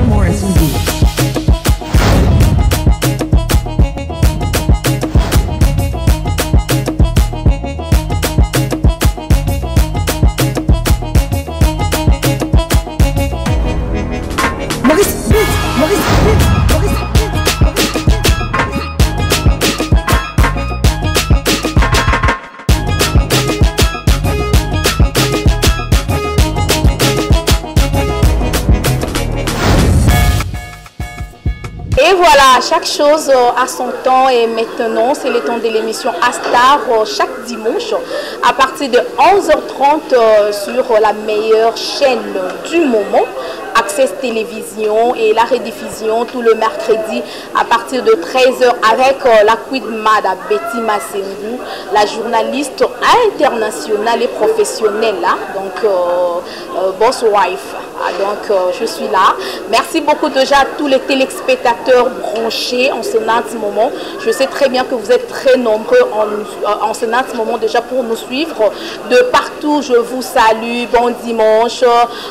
Morrison Beach. Et voilà, chaque chose a son temps et maintenant c'est le temps de l'émission Astar chaque dimanche à partir de 11h30 sur la meilleure chaîne du moment, Access Télévision, et la rediffusion tout le mercredi à partir de 13h avec la Queen Mada Betty Massengou, la journaliste internationale et professionnelle, hein, donc Boss Wife. Donc je suis là. Merci beaucoup déjà à tous les téléspectateurs branchés en ce moment. Je sais très bien que vous êtes très nombreux en ce moment déjà pour nous suivre de partout. Je vous salue, bon dimanche.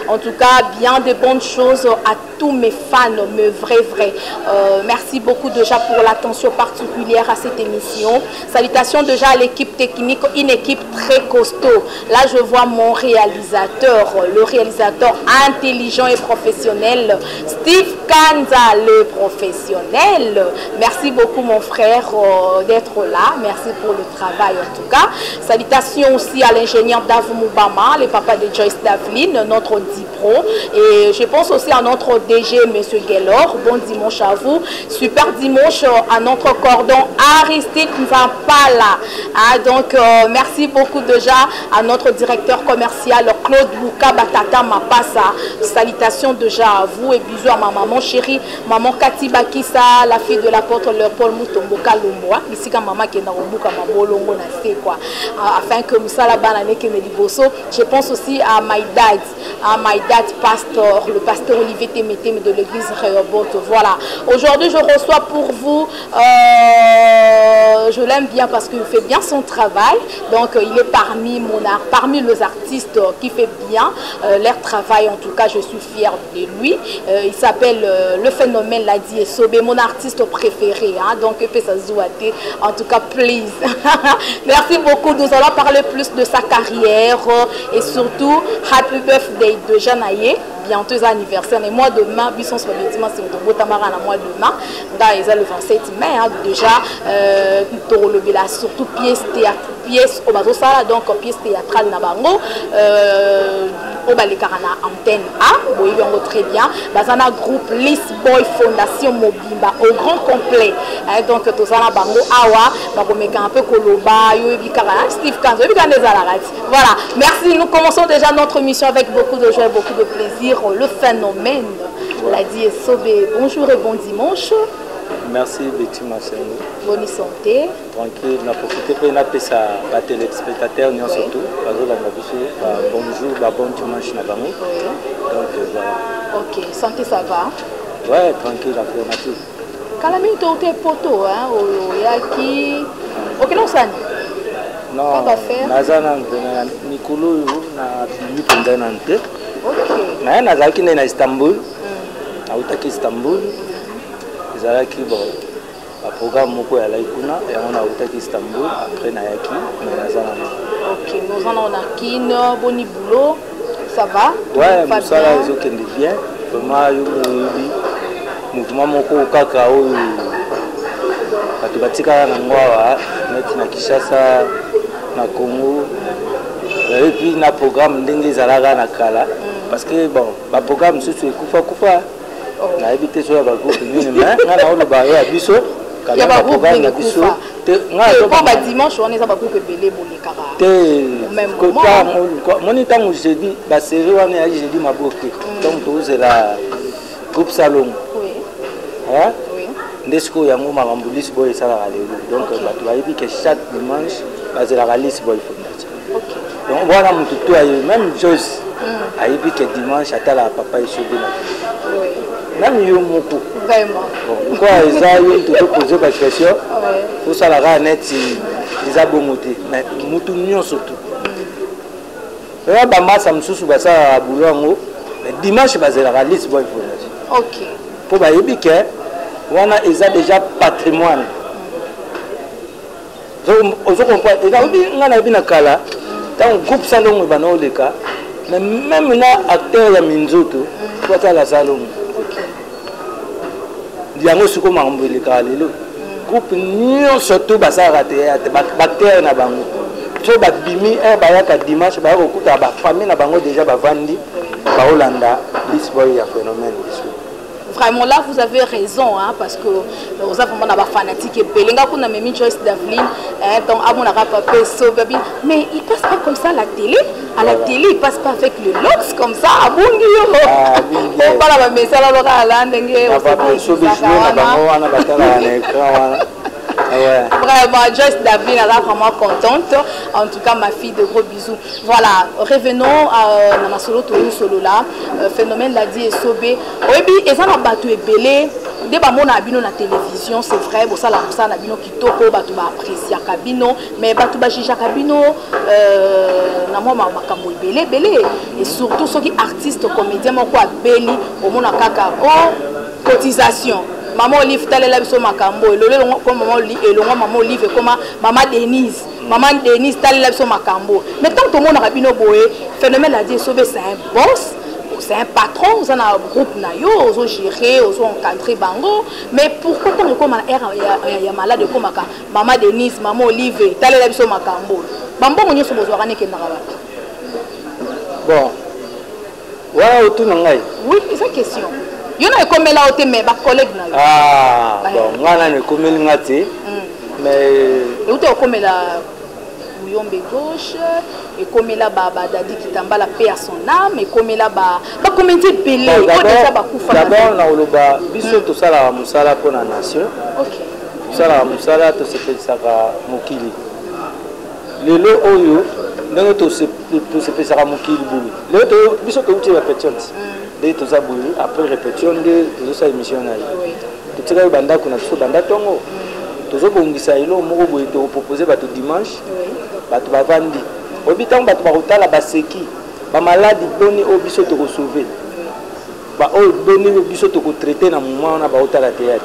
En tout cas, bien de bonnes choses à tous mes fans, mes vrais. Merci beaucoup déjà pour l'attention particulière à cette émission. Salutations déjà à l'équipe technique, une équipe très costaud. Là, je vois mon réalisateur, le réalisateur intelligent et professionnel, Steve Kanza, le professionnel. Merci beaucoup mon frère d'être là. Merci pour le travail en tout cas. Salutations aussi à l'ingénieur Dave Moubama, le papa de Joyce Davlin, notre DIPRO. Et je pense aussi à notre DG, Monsieur Gaylor. Bon dimanche à vous. Super dimanche à notre cordon Aristide Nzampala. Donc merci beaucoup déjà à notre directeur commercial Claude Bouka Batata Mapassa. Salutations déjà à vous et bisous à ma maman chérie, maman Kati Bakissa, la fille de l'apôtre Paul Moutomboka Lomboa. Ici quand maman qui est dans le bouc à ma bolongo na c'est quoi. Afin que Moussa la banane qui me dit bosso. Je pense aussi à my dad pasteur, le pasteur Olivier Témété de l'église Rehoboth. Voilà. Aujourd'hui je reçois pour vous, je l'aime bien parce qu'il fait bien son travail. Donc il est parmi les artistes qui fait bien leur travail. En tout cas, je suis fière de lui. Il s'appelle Le Phénomène Ladi Esobé, mon artiste préféré. Hein, donc, en tout cas, please. Merci beaucoup. Nous allons parler plus de sa carrière et surtout, Happy Birthday de Janaye. Bientôt anniversaire. Et moi, demain, Bisson sur le dimanche, c'est au Tamara à moi demain. Dans le 27 mai, hein, déjà, surtout pièce au bateau ça, donc pièce théâtrale Nabango. Au Balikarana antenne A, vous voyez très bien. Dans un groupe List Boy Fondation Mobimba au grand complet. Donc, tout ça, Bango Awa, un peu Koloba, Steve Kanzo, voilà. Merci. Nous commençons déjà notre mission avec beaucoup de joie et beaucoup de plaisir. Le phénomène, Ladi Esobé. Bonjour et bon dimanche. Merci Betty Massengou. Bonne santé. Tranquille, on a profité pour une appel à téléspectateurs, nous surtout. Bonjour, bon dimanche. Donc voilà. Ok, santé ça va? Ouais, tranquille, affirmative. Kalami t'es poteau, hein, Yaki. Ok, non, ça non, Nazana, Nikolo, Nante. Ok. Nazaki na Istanbul. Autaki Istanbul. Zalaki bon un programme moko ya laikuna et on a utaki Istanbul après Nayaki nazana. OK, nous en a kin boni boulot, ça va? Ouais, ça là ils ont bien. Vraiment yobi mouvement moko kaka o batubatika na ngwa net na Kinshasa na Congo. Et puis na programme ndenge zalaka na kala parce que bon ba programme surtout kufa na habité sur la groupe mais na on ba ya biso quand même programme na biso nga dimanche on est pas groupe belé bolikara même mon temps jeudi ba série on est jeudi maboké donc tous la groupe salon oui hein oui ndesiko yango makambulis boy ça la donc ba tu vas que chaque dimanche ba la release boy fondation OK donc voilà mon tout même chose ayebi que dimanche atala papa Esobé oui même yo moko vraiment pourquoi ils ont tout posé la question pour ça la net ils a bongoté mais mutu nyon surtout là ba massa msusu ba ça boulongo mais dimanche ba la liste boy fondation Ok. Pour bayebi que wana eza déjà patrimoine. Ozo comprendre. Et quand on a bien kala, tant groupe salon bana oleka, mais même na acteur ya minzoto, toi ta la salon. Ok. Diango suko mambele kala lelo. Groupe nyon surtout basa raté acteur na bango. So ba bimi bayaka dimanche ba okuta ba famille na bango déjà ba vandi ba Hollanda Lisboy ya phénomène. Vraiment là vous avez raison hein, parce que vous avez vraiment fanatique et belinga kuna memi Joyce Daveline donc à mon arabe mais il passe pas comme ça à la télé. À la télé il passe pas avec le lox comme ça à bungi yo. On parle mais ça là là ndenge on Vraiment, Joyce Daveline, elle est vraiment contente. En tout cas, ma fille, de gros bisous. Voilà, revenons à ma solo solo là. Phénomène l'a dit et sobé. Oui, et ça n'a pas tout ébélé. Dès que mon abino na télévision, c'est vrai. Bon ça na abino qui toko, bah tu vas apprécier cabino, mais bah tu vas chicha cabino. Na moi ma kambo ébélé, belé. Et surtout ceux qui artistes, comédiens, mon quoi belli, au monde a kaka cotisation. Maman Olive talela biso makambo elolo comme maman Olive et maman Olive comme maman Denise talela biso makambo mais tant tout le monde a bino boé phénomène a dit sauver c'est un boss c'est un patron on a un groupe na yo on gérer on encadrer bango mais pourquoi tant comme il y a malade comme maman Denise maman Olive talela biso makambo bambo monyo so bozwa kana kenda kabata bon ouais autour ngai oui c'est une question. Yo na comme là au mais ba collègue na. Ah bon ngana ne comme ngati mais et où tu comme là Muyombe gauche et comme là ba dadi kitamba la paix à son âme et comme là ba commenter belé o déjà ba kufa. D'abord na oloba biso to sala musala pour la nation. OK. Sala musala to se fait ça mokili. Lelo oyo ndenge to se fait ça mokili bulu. Lelo to biso to uti répétition. Dès tout ça après répétition de tout ça émission là tout ça banda kuna tout banda tongo tout ça bongisa ilo moko boye to proposer ba to dimanche ba to bavandi obitango ba to ba rotala ba seki ba maladi boni o biso to ko sauver ba o boni o biso to ko traiter na moment na ba rotala théâtre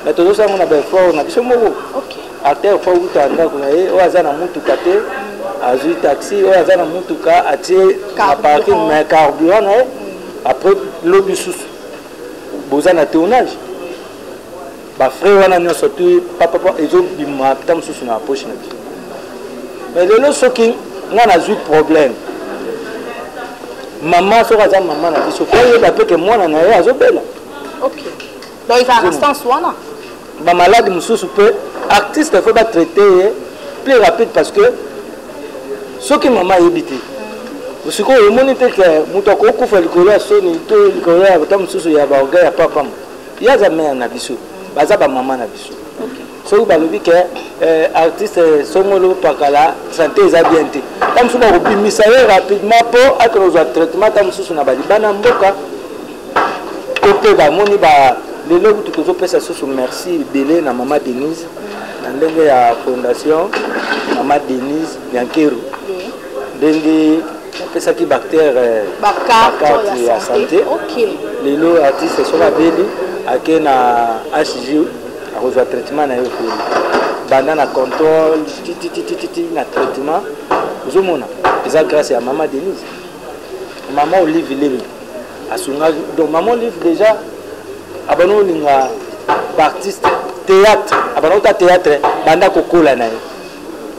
mais tout ça on a ba effort na biso moko OK artère faut utanda kuna o azana mutu kate azui taxi o azana mutu ka atie na parking mais carburant na après l'obus boza na tournage ba frère wana nyo surtout papa ezo bima tam susu na poche na mais lelo soki ngana zui problème maman so kaza maman na biso ko yeba pe que mwana na ye azobela. OK donc il va instance wana ba malade mususu pe artiste faut ba traiter plus rapide parce que soki maman yebite parce que le monde était que muto ko kufa likolo ya soni to likolo ya tam susu ya ba oga ya papa il y a jamais na biso baza ba maman na biso. OK so ba lobi que artiste songolo pakala santé za bien té tam suba ko bimisa rapidement pour akrozo traitement tam susu na ba libana mboka côté ba moni ba lelo tout to pesa susu merci belé na maman Denise na ndenge ya fondation maman Denise Yankero ndenge pesa ki bactère ya santé. OK lelo artiste so ba beli ake na HG a reçoit traitement na yo banda na contrôle na traitement zomona eza grâce à maman Denise maman Olive Lemi asunga donc maman Olive déjà abano linga artiste théâtre abano ta théâtre banda kokola na ye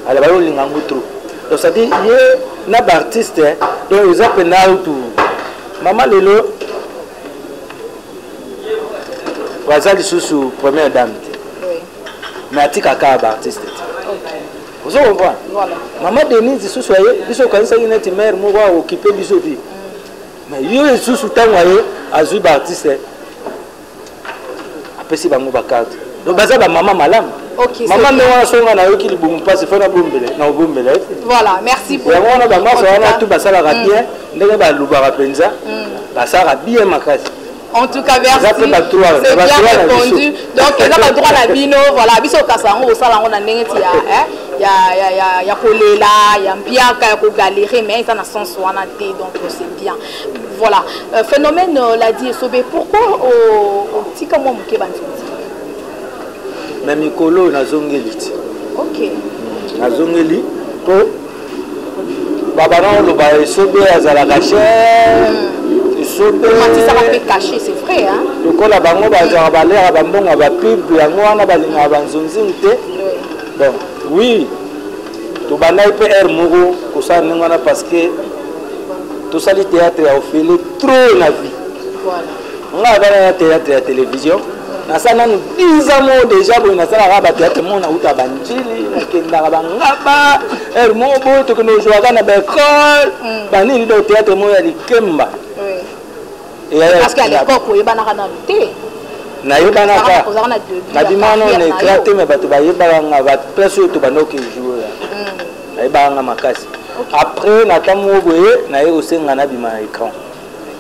ala balo linga ngutro donc ça dit ye na artiste donc ils appellent tout maman lelo wazali susu première dame oui mais atika ka artiste. OK vous comprenez voilà maman Denise susu aye biso kanisa ina ti mère mo wa occuper biso bi mais yo susu tango aye azui ba artiste apesi bango ba carte donc baza ba maman malam. OK maman me wana songa na yo ki libumu passe fona bombele na bombele. Voilà, merci beaucoup. Wana ba masa wana tout basala bien ndenge ba lubara penza basala bien makasi. En tout cas, merci. C'est bien répondu. Donc, il y a le droit à la bino. Voilà, biso kasango au salon on a n'engeti ya. ya kolela ya mpiaka ya kogalérer mais ça n'a sens wana te donc c'est bien voilà phénomène l'a dit Sobe pourquoi au tika mo muke banzonzi mais mikolo nazongeli ti OK nazongeli ko baba na loba Sobe azalaka cher Sobe ça va être caché c'est vrai hein lokola bango bazala balera bambonga ba pub yango wana balinga banzonzi te bon oui to banai pe air moko ko sa ningana parce que to sali théâtre ya ofele trop na vie voilà nga bana théâtre ya télévision na sana nous 10 ans déjà bo na sala ba théâtre mo na uta banjili na kenda ba ngaba air moko to kono joaka na ba école bani ni do théâtre mo ya likemba parce qu'à l'époque il y a na lutter na yobanaka na bimano na éclaté mais bato bayebanga ba place to banoki jouer là ayebanga makasi après na tamu boye na yo senga na bima écran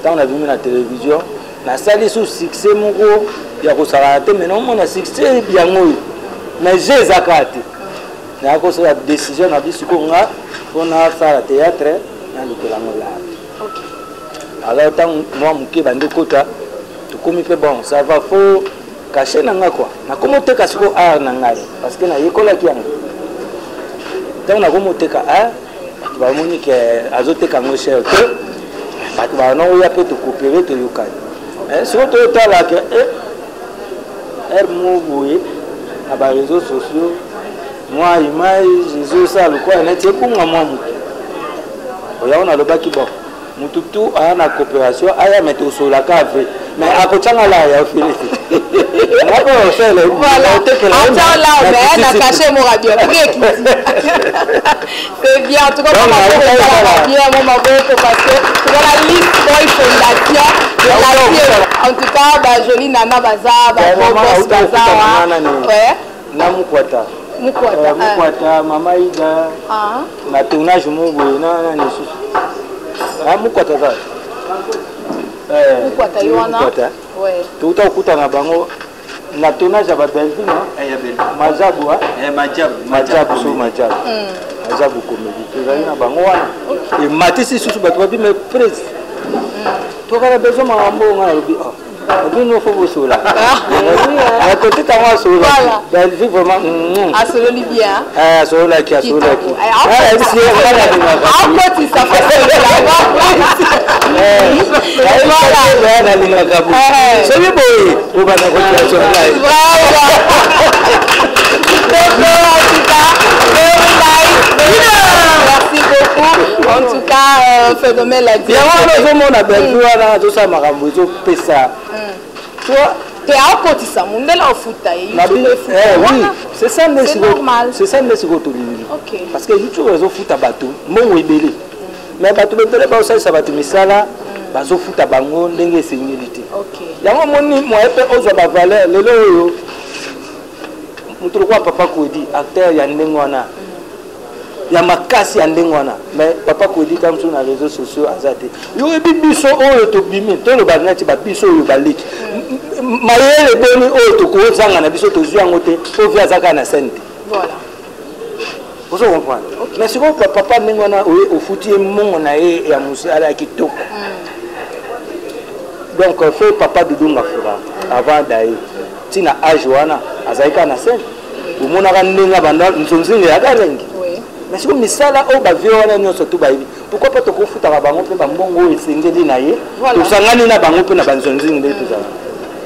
tant na bimi na télévision na sali sous succès moko ya ko sala te mais non mon succès bien ngoyi mais j'ai zakati na ko sala décision na bisuko nga pona sala théâtre na lukola ngola alors tant moi muke bande kota comme il fait bon ça va faut cacher nanga quoi na comment te cacher ko art nanga parce que na yekola ki anga donc na comment te ka art ba moni ke azote ka ngo cher que ba no ya peut te coopérer te yoka surtout to la que er mo boye na ba réseaux sociaux moi image Jésus ça le quoi na tie ko ngamo mu oya na loba ki bon mututu ana coopération aya mettre sur la cave mais à côté de là il y a fini voilà attends là mais on a caché mon radio c'est bien en tout cas on va bien mon maboko parce que dans la liste boy fondation en tout cas ba jolie nana baza ba boss baza ouais namukwata mukwata mama ida na tournage mo boye na nesusu mukwata za mukwata yona ouais tout à coup na bango na tournage ya ba Belgique majabu majabu so majabu majabu comédie tu na bango wana et matisi susu ba to bi me presse to kana besoin mambo ngana bi nous faut sola à côté de moi sola Belgique vraiment ah solo libia ah sola qui a sola qui ah c'est voilà côté ça fait c'est bon on va na sola merci beaucoup en tout cas phénomène la bien on a besoin na tout ça makambo zo pesa toi tu es à côté ça mon là au foot oui c'est ça c'est normal c'est ça mais c'est OK parce que YouTube réseau foot à bateau mon ebele mais bateau betele ba ça bateau misala bazo foot à bango ndenge singilité OK yango moni mo epe ozo ba valeur lelo yo mutu kwa papa ko di acteur ya ndenge wana ya makasi ya ndenge wana mais papa ko di comme sur les réseaux sociaux azate yo ebi biso oyo to bimi to lo banati ba biso oyo baliki mayele boni oyo to ko zanga na biso to zuango te o via zaka na sente voilà vous comprenez mais si papa ndenge wana au futi mongo na ye ya musi ala kitoko donc faut papa dudunga fura avant d'aller tina âge wana azaika na sente au mona ka ndenge banda nzonzinga ya karengi mais si misala o ba viona nyoso tu baibi pourquoi pas to kofuta ba bango pe ba mbongo esengeli na ye to sangani na bango pe na banzonzinga nde tout ça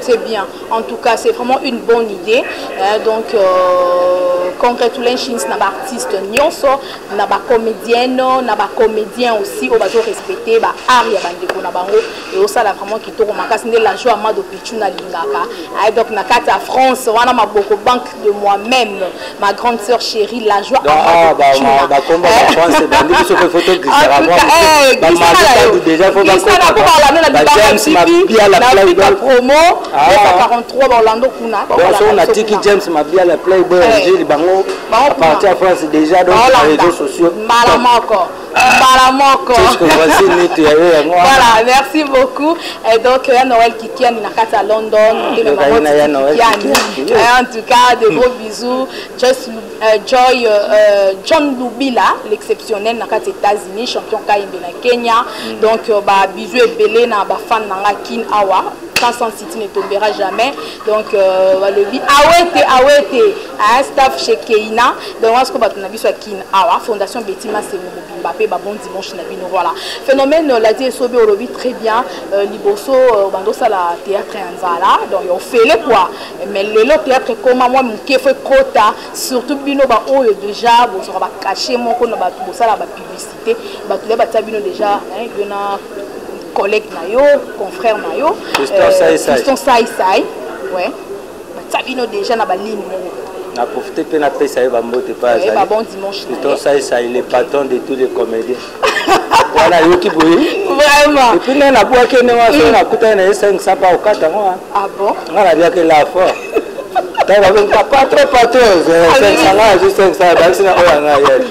c'est bien en tout cas c'est vraiment une bonne idée donc congratulons na ba artiste nyonso na ba comédienne na ba comédien aussi on va respecter ba art ya bandeko na bango et ça là vraiment qui to makasi ndé la joie Amado Pichuna lingaka donc na kata France wana maboko banque de moi-même ma grande sœur chérie la joie Amado Pichuna ba combat en France bandi so ko photo glissera moi ba mal déjà faut ba James Mabia la Playboy promo 43 Orlando kuna on a tiki James Mabia la Playboy bango à partir de France déjà donc les réseaux sociaux. Voilà, merci beaucoup. Et donc, Noël Kikiani à London. En tout cas, de gros bisous. John Lubila, l'exceptionnel aux États-Unis, champion Kaimbe na Kenya. Donc, bisous et belé na fan na Kin Awa. Sans City ne tombera jamais. Donc, le Awete, un staff chez Keina. Donc, on se bat na biso Kin Awa, Fondation Betima c'est Mbappé, bon dimanche na bino voilà. Phénomène la dit Sobe Olobi très bien. Liboso bandosa la théâtre Anzala. Donc, on fait le quoi. Mais le théâtre comment moi mon fait quota surtout bino ba oyo déjà bon ça va cacher mon ko na ba ça la publicité. Ba tous les batabino déjà hein, yona collègue nayo, confrère nayo, Fiston Sai, ouais. Sabino déjà na ligne. Na profiter pe na pesa yo ba mbote pas azali. Ba bon dimanche. Fiston Sai le patron de tous les comédiens. Voilà yo ki boyi. Vraiment. Et puis na boa ke ne wa so na kuta na 500 pa okata ngo. Ah bon? Ngala bien que la fort. Ta ba ben pas trop patron, 500 là juste 500 ba sina o nga yel.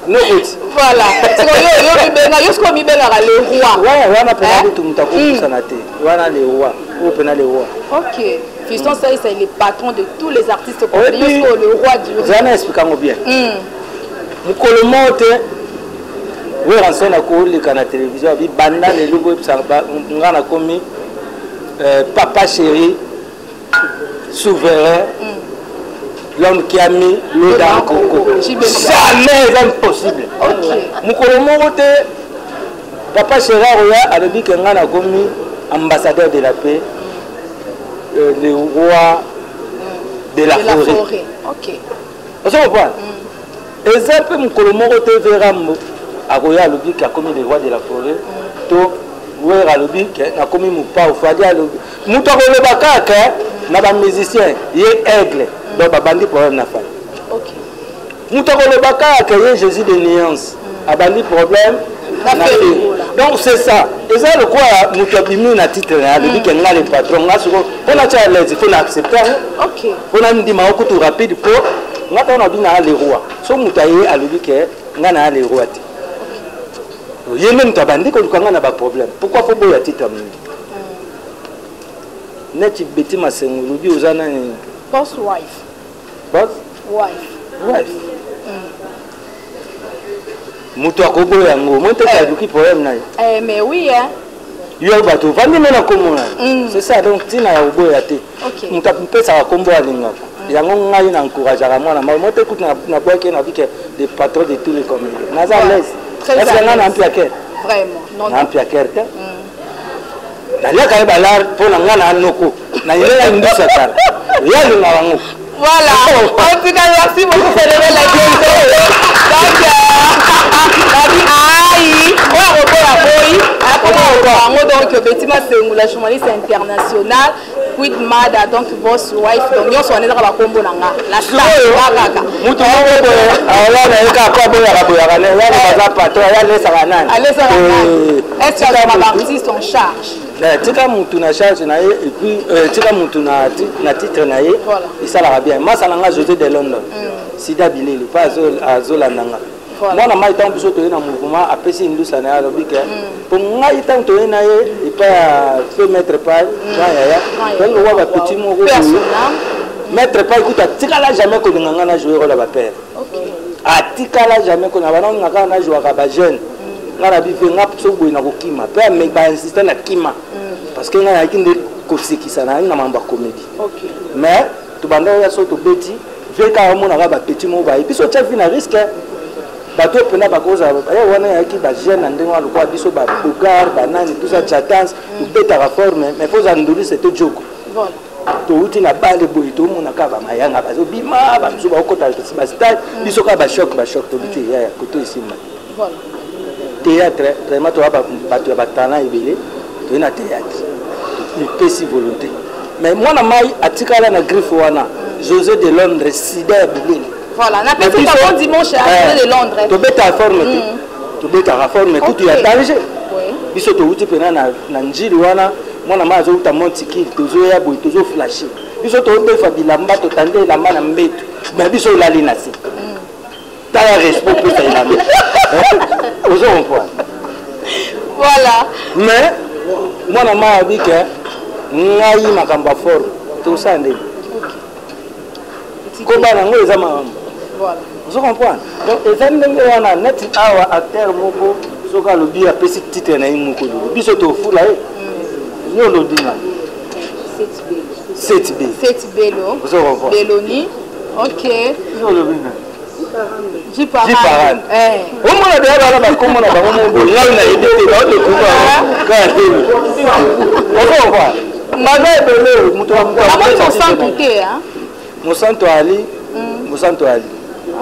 No good. Voilà. Yo jusqu'au mi benga le roi. Ouais, wana pena tout mutako sanate. Wana le roi. Ou pena le roi. OK. Fiston Sai c'est le patron de tous les artistes congolais, le roi du roi. Zana expliquant bien. Mukolo mote. Oui, rançon na ko le kana télévision bi banda le lugo psaba ngana komi papa chéri souverain. L'homme qui a mis l'eau dans le coco. Jamais impossible. Mukolo mote papa chéri a dit que ngana komi ambassadeur de la paix. Le roi de la forêt. OK. Vous comprenez? Et ça peut Mukolo mote verra Agoya lobi qui a commis le roi de la forêt. To wera lobi qui a commis mon pas au fadia lobi. Mutako le bakaka na ba musicien yé aigle donc ba bandi problème na fa. OK. Mutako le bakaka yé Jésus de nuance. A bandi problème na fa. Donc c'est ça. Et ça le quoi mutabimi na titre na lobi qui nga le patron nga soko on a tcha l'aise il faut l'accepter. OK. On a dit ma ko tout rapide pour nga ta na bina le roi. So mutaye a lobi que nga na le roi. Il y a même tabandi qu'on a un problème. Pourquoi faut boire titre à Net beti ma sengurubi aux années. Boss wife. Boss wife. Mutu akobo yango. Monte kaduki problème na. Mais oui hein. Yo bato vandi mena komona. C'est ça donc tina ya obo ya te. OK. Mutu pesa ka kombo alinga. Yango ngai na encourage à moi na monte écoute na boire que na vie que des patrons de tous les communes. Naza laisse. Est-ce que on a un piaquer? Vraiment, non. Un piaquer. D'ailleurs, quand il a pour l'angana noko, na il a une douce car. Il y a une marango. Voilà. En tout cas, merci beaucoup pour la vidéo. Donc, Betima c'est la journaliste internationale. Quid Mada donc boss wife donc yo sonné dans la combo nanga la star kaka mutu ngo ala na eka kwa boya ka boya kana ya na patron ya lesa kanani alesa kanani est-ce que ma artiste en charge tika mutu na charge na ye et puis tika mutu na titre na ye ça la bien moi ça nanga José de London Sida Bilele pas azola nanga moi na mai tant biso to na mouvement apesi indusa na ya bike pour ngai tant to na ye et pas fait mettre pas ya donc on va petit mot mettre pas écoute tika la jamais ko nganga na jouer rôle ba père OK atika la jamais ko na bana ngaka na jouer ka ba jeune ngara bi fe ngap so boy na ko kima pe me ba insister na kima parce que ngana kinde ko sikisa na mamba comédie OK mais to banda ya so to beti ve ka mo na ba petit mot ba et puis so chef na risque bato pena bakoza ya wana ya ki ba jeune ndenge wa lokwa biso ba bogar banani tout ça chatance beta reforme mais faut anduri c'était joke voilà to uti na bale boy to mona ka ba mayanga bazo bima ba biso ba okota ba stade biso ka ba choc to biti ya koto isima voilà théâtre vraiment to ba bato ba talent ebele to na théâtre il peut si volonté mais moi na mai atikala na griffe wana José de Londres Sida Bilele. Voilà, on a fait tout un bon dimanche à de Londres. Tu bêta réforme, tu bêta réforme, tout est danger. Oui. Biso to uti pena na njili wana mwana ma azouta montikili tozoya boye tozoflashe biso tobefa bilamba totande elamba na mbeto me biso olali na se tala respect mpe sailami ozo comprendre voilà mais mwana ma abike ngai makambo ya fort tosala ndeni kobana yango eza mambo ozo comprendre donc eza ndenge wana neti awa acteur moko soki alobi apesi titre na ye moko lelo biso tofula ye yo lodinga 7B Belo Beloni ok Jiparane omona deya bana bakomona bango mobo ngai na yede te baodekuba kaka teni okoba maza ebele moto mosantu te mosantu ali mosantu ali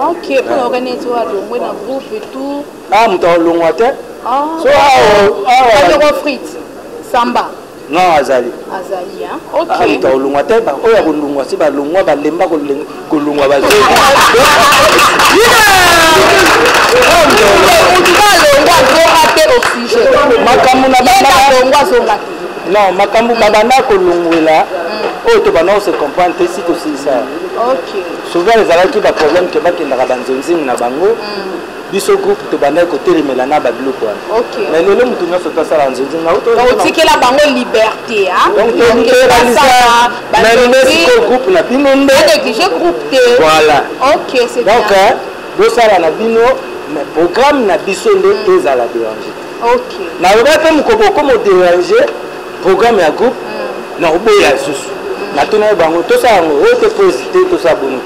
ok mpona okaneti walongwe na groupe et tout moto alongwa te so awa frite samba non azali ok moto alongwa te oyo akolongwa si balongwa balemba kolongwa bazeli non makambo babanda kolongwela oyo tobanda ose comprendre te si tosilisa souvent ezalaki baproblème ke bakendaka banzonzingi na bango biso groupe tobanda kotelemela na babiloko wana mais lelo motu nyonso tosala nzonzingi otikela bango liberté siko groupe na bino nde voilà donc bosala na bino mais programme na biso nde ezala déranger naloba mpe mokoboko modéranger programme ya groupe na oboya lisusu natuna bango tosala yango oyo te posite tosala bono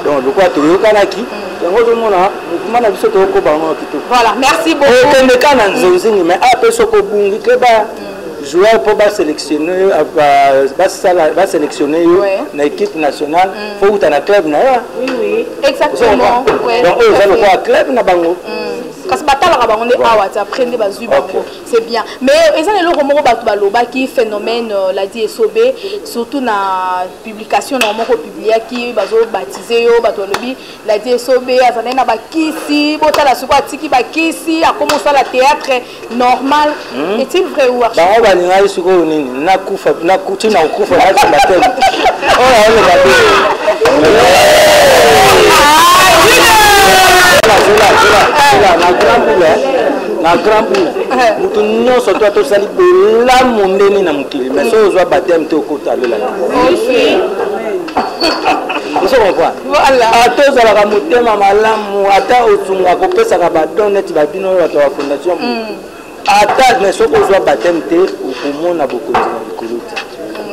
donc lokola toyokanaki yango ozomona mouvement na biso tokokoba yango kitoko okende ka na nzonzingi mais ape soko obungi ke joueur mpo basélectionne yo na équipe nationale fo uta na club na yo donc oyo eza lokola club na bango kasi batalaka bango nde awa ti après nde bazwi bango c'est bien mais eza na eloko moko bato balobaki phénomène ladi esobe surtout na publication na moko publiaki bazobatize yo bato balobi ladi esobe azalai na bakisi botala siko atiki bakisi akoma osala théâtre normal est-il vrai ou bango balingai sikoyo nini nakutina kokufa nasimba te oyo aoloba na grand boule mutu nyonso to tosali belamu ndeni na mokili mais so ozwa bateme te okota alela oso comprendre ata ozalaka motema malamu ata osunga kopesaka badon neti babino oyo bato ya fondation ata mais soki ozwa bateme te okomona bokonzi na likolo te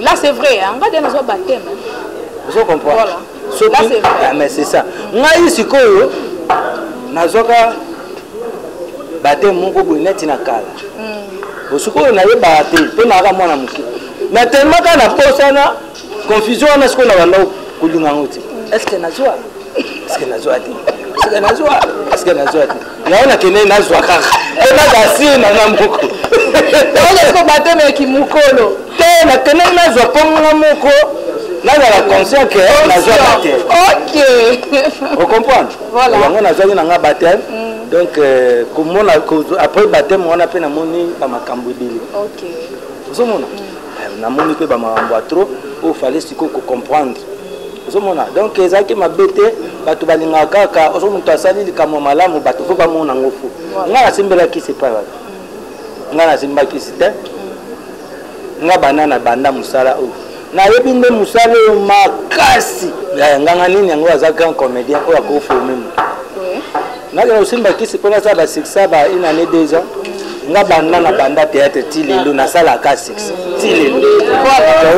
là c'est vrai nga de nazwa bateme oso comprendre mais c'est ça ngai sikoyo nazwaka bateme moko boye neti na kala osikoyo nayebaka te mpe naka mwana moke mais tellement kaka na posana confusion wana sikoyo na banda kolinga yango te estce nazwa te nayo nakende nazwa kaka e nazasir nanga moko oesko bateme eki mokolo te nakende nazwa mponga moko nazala conscient ke nazwa bateme ocomprendre yango nazwaki nanga bateme donc komona après bateme wana mpe namoni bamakambo ebele ozomona namoni mpe bamakambo ya trop oyo fale sikoyo kocomprendre ozomona donc ezalaki mabe te bato balingaka kaka oso moto asali likambo malamu bato fo bamona yango fo ngai nasimbelaki se epai bato ngai nasimbaki si te ngai banda na banda mosala oyo nayebi nde mosala oyo makasi nganga nini yango aza grand comédien oyo akoforme moto nakena osimbaki si mpo nasala basuccès ba une année 2 ans nga banda na banda théâtre ti lelo nasalaka succès ti lelo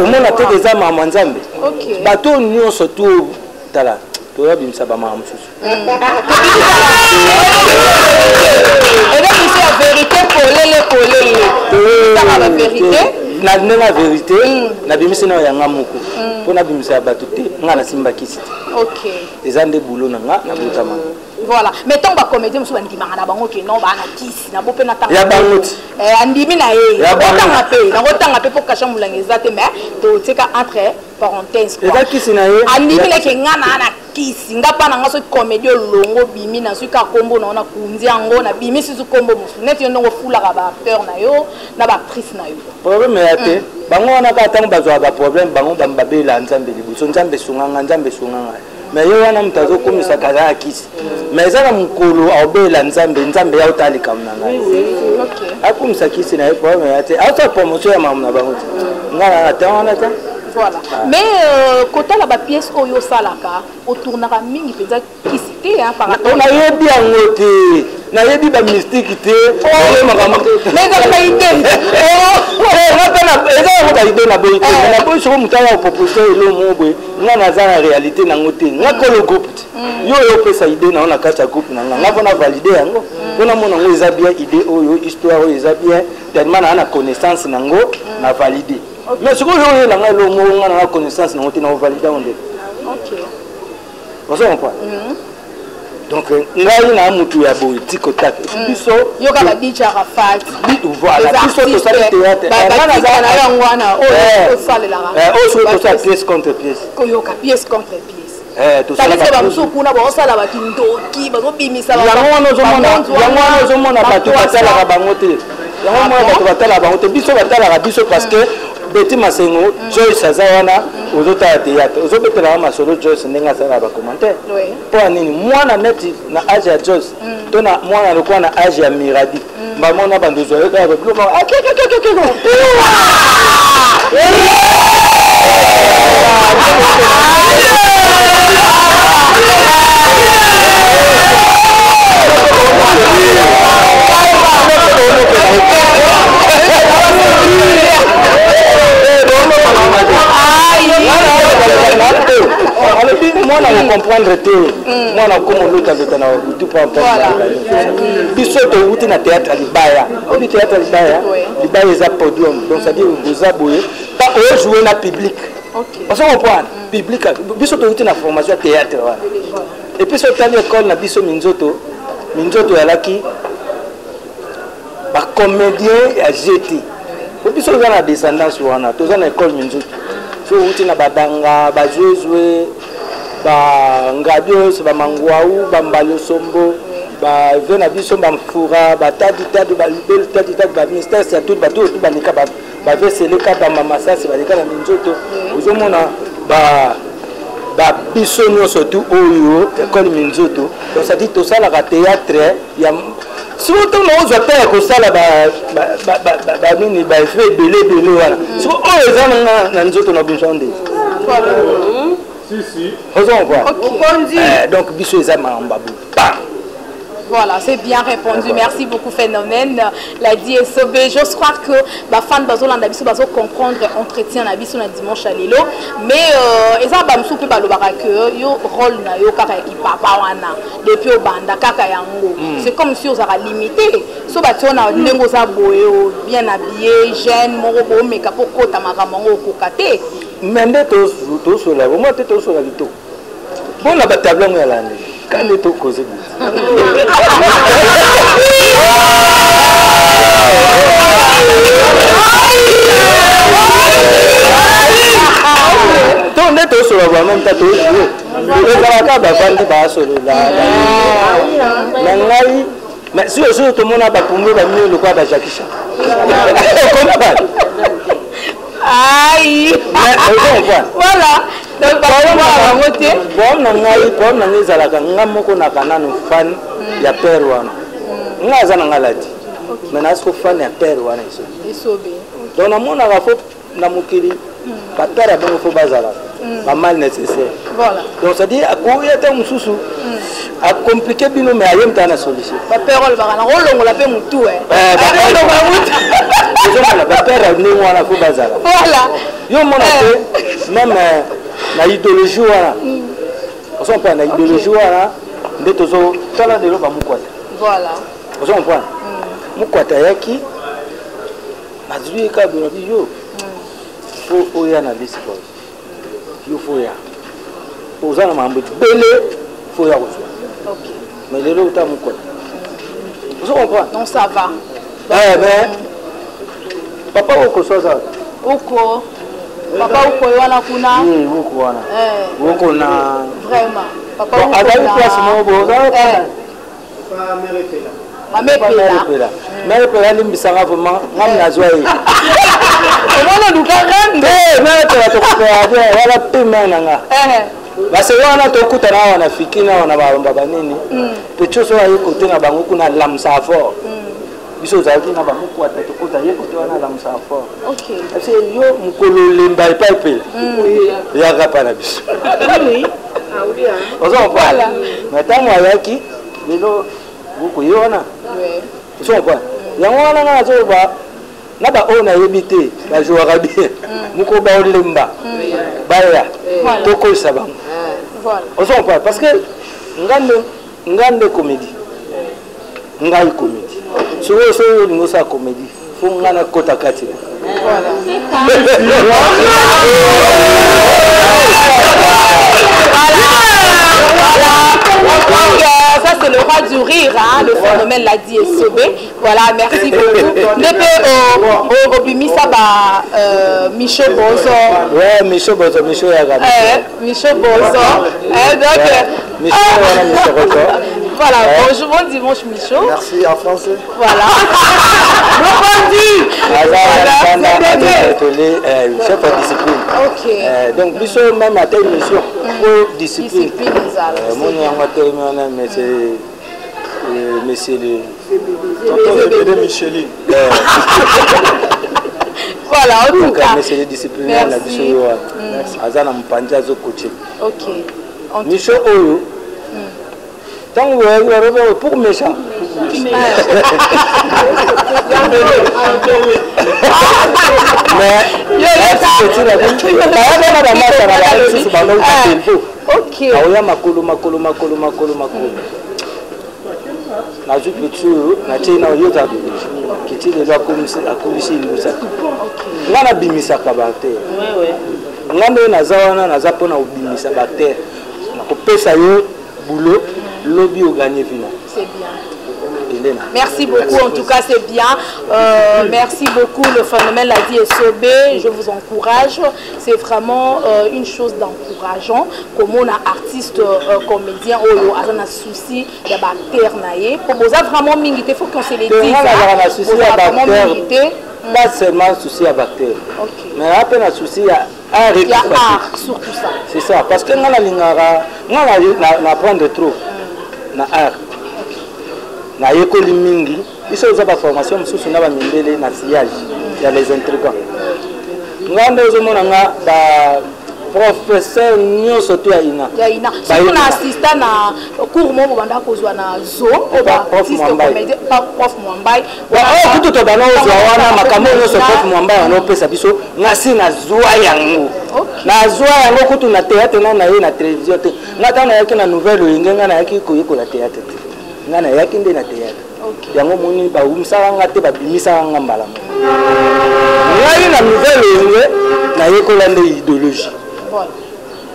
omona te eza mama nzambe bato nyonso tu tala toyabimisa bamama mosusu na ndenge ya vérité nabimisi na yanga moko mpo nabimisa bato te nga nasimbakisi te eza nde bulo na nga nabotamanga Voilà. Mais tant que comédien, je suis un dimanche à bango qui non, bah na kiss, na bope na tanga. Ya bangoti. Andimi na ye. Autant appel pour cacher moulin exact, mais to tika entre parenthèses. Eza kiss na ye. Andimi na ke ngana na kiss. Nga pa na ngaso comédien longo bimi na suka kombo na ona kunzi ango na bimi sisu kombo musu. Net yo ndongo fula ka ba acteur na yo, na ba actrice na yo. Problème ya te. Bango wana ka tango bazwa ba problème bango bambabela nzambe libuso nzambe sunganga nzambe sunganga. Mais yo wana mutazo komisa kaza akisi. Mais ezala mukolo awbela nzambe ya utali kamna ngai. OK. Akumisa kisi na problème ya te. Auto promotion ya mamu na bango. Ngala na tanga ta. Voilà. Mais quand la pièce oyo salaka, on tournera mingi peut-être qu'ici hein par rapport. On a eu bien noté. Na yebi ba mystique te. Mais dans la idée. Na idée na boy te. Na boy sur mutala proposer lo mobwe. Nga na za réalité na ngote. Nga ko le groupe. Yo pesa idée na on a kacha groupe na nga. Nga vona valider yango. Pona mona ngo eza bien idée oyo histoire oyo eza bien. Tellement na connaissance nango na valider. Mais ce que je veux dire, on a la connaissance, on a validé. Ok. Vous comprenez? Donc, il y a un moutou à bout, tic-tac. Il y a un DJ Arafat. Voilà, tout ça, c'est le théâtre. Pièce contre pièce. Pièce contre pièce. Tout ça, parce que Betty Masengo, Joyce Azawana, aux autres théâtres, aux autres théâtres, solo Joyce n'est pas là commentaire. Pour un moi na net na âge à Joyce, tona moi na le coin na âge à Miradi. Maman na bandu zoé ka ba blou. Moi, on comprendre tout. Moi, on comprend l'autre avec un tout pour Biso to wuti na théâtre libaya. Au théâtre libaya, libaya est un podium. Donc ça dit vous abouez pas au jouer na public. Parce qu'on comprend public. Biso to wuti na formation théâtre. Et puis sur telle école na biso Minzoto yalaki ba comédien a jeté. Biso za na descendance wana, to za na école Minzoto. So wuti na badanga, ba jouer ba ngabios ba mangwau ba mbalo sombo ba vena biso ba mfura ba tadi ba libel tadi ba ministère c'est tout ba nika ba veseleka ba mama sasi ba leka na Minzoto uzomona ba biso nyonso tout oyo école Minzoto donc ça dit tout ça la théâtre ya surtout nous autres ko sala ba nini ba fait belé wana so oyo ezana na Minzoto na binjonde si. Donc, biso eza mambabu. Voilà, c'est bien répondu. Merci beaucoup, Phénomène. La dit est sauvée. J'ose croire que les fans bazolanda biso bazo comprendre entretien na biso na dimanche à Lelo. Mais eza ba msu pe balobaka que yo rôle na yo kaka ki papa wana depuis au banda kaka yango. C'est comme si on a limité. So ba tiona ndengo za boyo bien habillé, jeune, moko bo meka poko ta makamango kokate. Mende to so la, moi te to so la vito. Bon la batable mo yala ni. Quand les to cause. Ton net to so la même ta to. Le ka ba fandi ba so la. Nangai mais si aussi tout le monde a pas pour moi mieux le quoi ba Jakisha. Comment pas? Aïe. Voilà. Donc bon nangai zalaka ngamoko na kanano fan ya père wana. Ngaza na ngalati. Mais nasko fan ya père wana iso. Isobe. Donc na mona ga fo na mukiri. Patara bongo fo bazala. Pas mal nécessaire. Voilà. Donc ça dit à quoi ya ta mususu. A compliqué bino mais ayem ta na solution. Ba père le bana rolongo la pe mutu la père ni wana fo bazala. Voilà. Yo mona te même na idéologie wana. On s'en prend na idéologie wana ndeto zo tala de lo ba mukwata. Voilà. On s'en prend. Mukwata yaki azui ka bino yo. Fo oya na discours. Yo fo ya. Ozana mambo belé fo ya ko. OK. mais les autres t'as mon quoi. Vous comprenez? Non, ça va. Eh mais papa oko ça. Oko. Papa oko wana kuna. Oui, oko wana. Oko na. Vraiment. Papa oko. Ada une place mo boza. Mame pela. Mame pela limbisanga vraiment ngam na zwa yi. Ona luka rande. Mame pela to ko wala pema nanga. Basi wana tokuta na wana fikina wana baba nini. Pechoso ayi kote na bango kuna lamsa fort. Biso zaki na bango kwa tokuta ye kote wana lamsa fort. OK. Parce yo mukolo lemba ipapela. Ya kapa na biso. Oui. Ah oui. Ozo mpala. Matango ayaki lelo buku yona. Oui. Ozo mpala. Yango wana na zo ba na ba ona yebite ba jouera bien. Muko ba lemba. Baya. Toko sabango. Voilà. On s'en parle parce que ngande comédie. Ngai comédie. So ngo sa comédie. Faut ngana kota kati. Voilà. Ça c'est le roi du rire, hein, le phénomène l'a dit Sobé. Voilà, merci beaucoup. Depuis Robimisa Michaud Bozo. Ouais, Michaud Bozo, Michaud Yaga. Michaud Bozo. Donc voilà, bonjour, bon dimanche Michaud. Merci en français. Voilà. Chef de discipline. Ok. Donc Michaud même à telle mission pour discipline. Mon nom mais c'est monsieur le Micheline. Voilà, en tout cas. Monsieur le disciplinaire la biso azana mpanja zo coacher. OK. Michaud oyo. Tant que pour méchant. OK. Na jupitu na china yoza kitile lwa akumisi mbusa. Ngana bimisa ka bacteria. Ngando nazawana nazapo na ubimisa bacteria. Na kopesa yo boulot lobby au gagner vina. C'est bien. Merci beaucoup, en tout cas c'est bien. Merci beaucoup, le phénomène l'a dit Sobé, je vous encourage. C'est vraiment une chose d'encourageant. Comme on a artiste, comédien, on a un souci de bactères. Pour vous vraiment mingi, il faut qu'on se les dise. On a un souci de bactères. Pas seulement souci à bactères. Mais après un souci à art. Il y a art, surtout ça. C'est ça, parce que on a apprendre trop na art. Na yekoli mingi iso za ba formation mususu na ba mindele na sillage ya les intrigants ngando zo mona nga ba professeur nyoso to ya ina si on assistant na cours mo banda kozwa na zo ba prof Mwambai prof Mwambai oh kutu to bana ozwa wana makambo nyoso prof Mwambai ono pesa biso ngasi na zwa yango na zwa yango kutu na théâtre na ye na télévision te ngata na yaki na nouvelle yenga na yaki ko yekola théâtre ngana yaki nde na théâtre yango moni ba umsaka ngate ba bimisa ngambala mo ngai na nouvelle yenga na yekola nde idéologie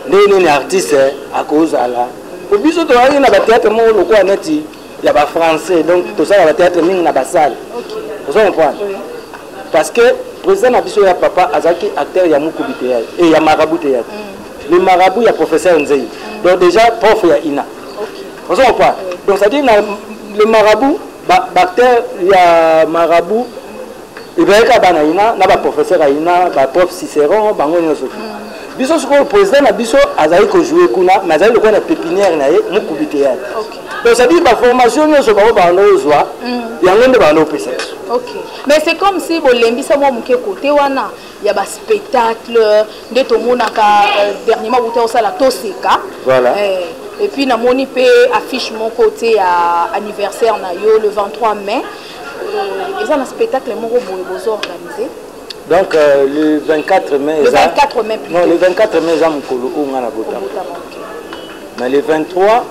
nde ni artiste à cause ala au biso to ngai na ba théâtre mo lokwa neti ya ba français donc to ça ba théâtre mingi na ba salle vous comprenez parce que président na biso ya papa azaki acteur ya mukubi théâtre et ya marabout théâtre le marabout ya professeur Nzei donc déjà prof ya ina vous comprenez donc ça dit le marabout bactère ya marabout il va être bana ina na ba professeur ina ba prof Cicéron bango nyoso biso ce que le président na biso azali ko jouer kuna mais azali ko na pépinière na ye mukubi théâtre donc ça dit ba formation nyoso ba bana ozwa yango nde bana opesa. OK. Mais c'est comme si bolembisa mo muke côté wana ya ba spectacle nde to monaka dernièrement buta osala toseka. Voilà. Et puis namoni pe affiche mon côté à anniversaire na yo le 23 mai. Ils ont un spectacle moko boye bozo organisé. Donc le 24 mai. Le 24 mai plutôt. Non, le 24 mai za mukolo o ngana bota. Mais le 23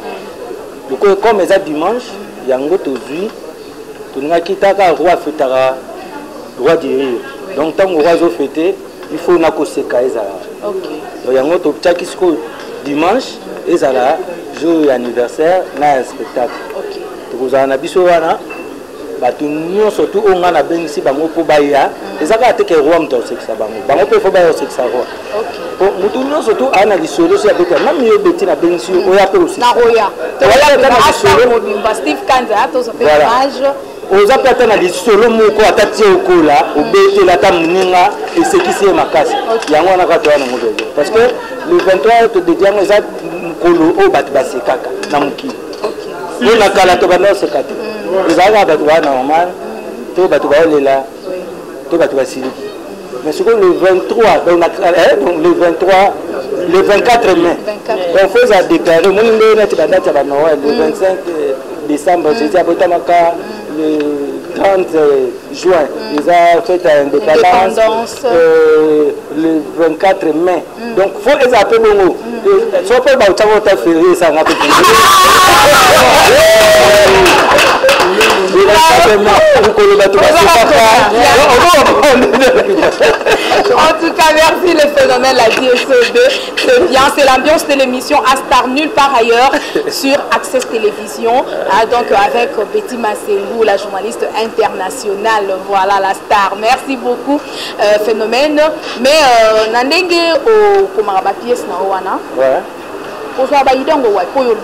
comme ça dimanche yango tozui tolinga kitaka roi fetara roi du rire. Donc tant roi zo fêter il faut na ko seka ezala. OK. Donc yango to tchaki sko dimanche ezala jour anniversaire na spectacle. Tokozala na biso wana bato nyonso tu oyo nga na bengisi bango mpo baya ezaka ate ke roi moto akosekisa bango bango mpe fo baya kosekisa roi motu nyonso tu aya na lisolo so ya beta na miyo beti na bengisi yo oya mpe oza mpe ata na lisolo moko ata tie okola obetela ata moninga esekisi ye makasi yango wana kaka toya nango bezo parce que le 23 todedi yango eza mokolo oyo bato basekaka na mokili oyo na kala tobanda oseka te ezalaka bato baa normal to bato baolela to bato basiliki mais sikoyo le 23 donc le 23 le 24 mai donc faut eza déclaré moni nde neti badate ya banoel le 25 décembre jedi abotamaka le 30 juin ils ont fait indépendance le 24 mai donc faut les appeler bongo soit pas ba utako ta férié ça ngapa en tout cas merci le phénomène la DSB c'est bien c'est l'ambiance de l'émission à Star nulle part ailleurs sur Access Télévision donc avec Betty Masselou la journaliste internationale voilà la star merci beaucoup phénomène mais nandenge au komara pièce na wana ouais oza ba idango wa po yo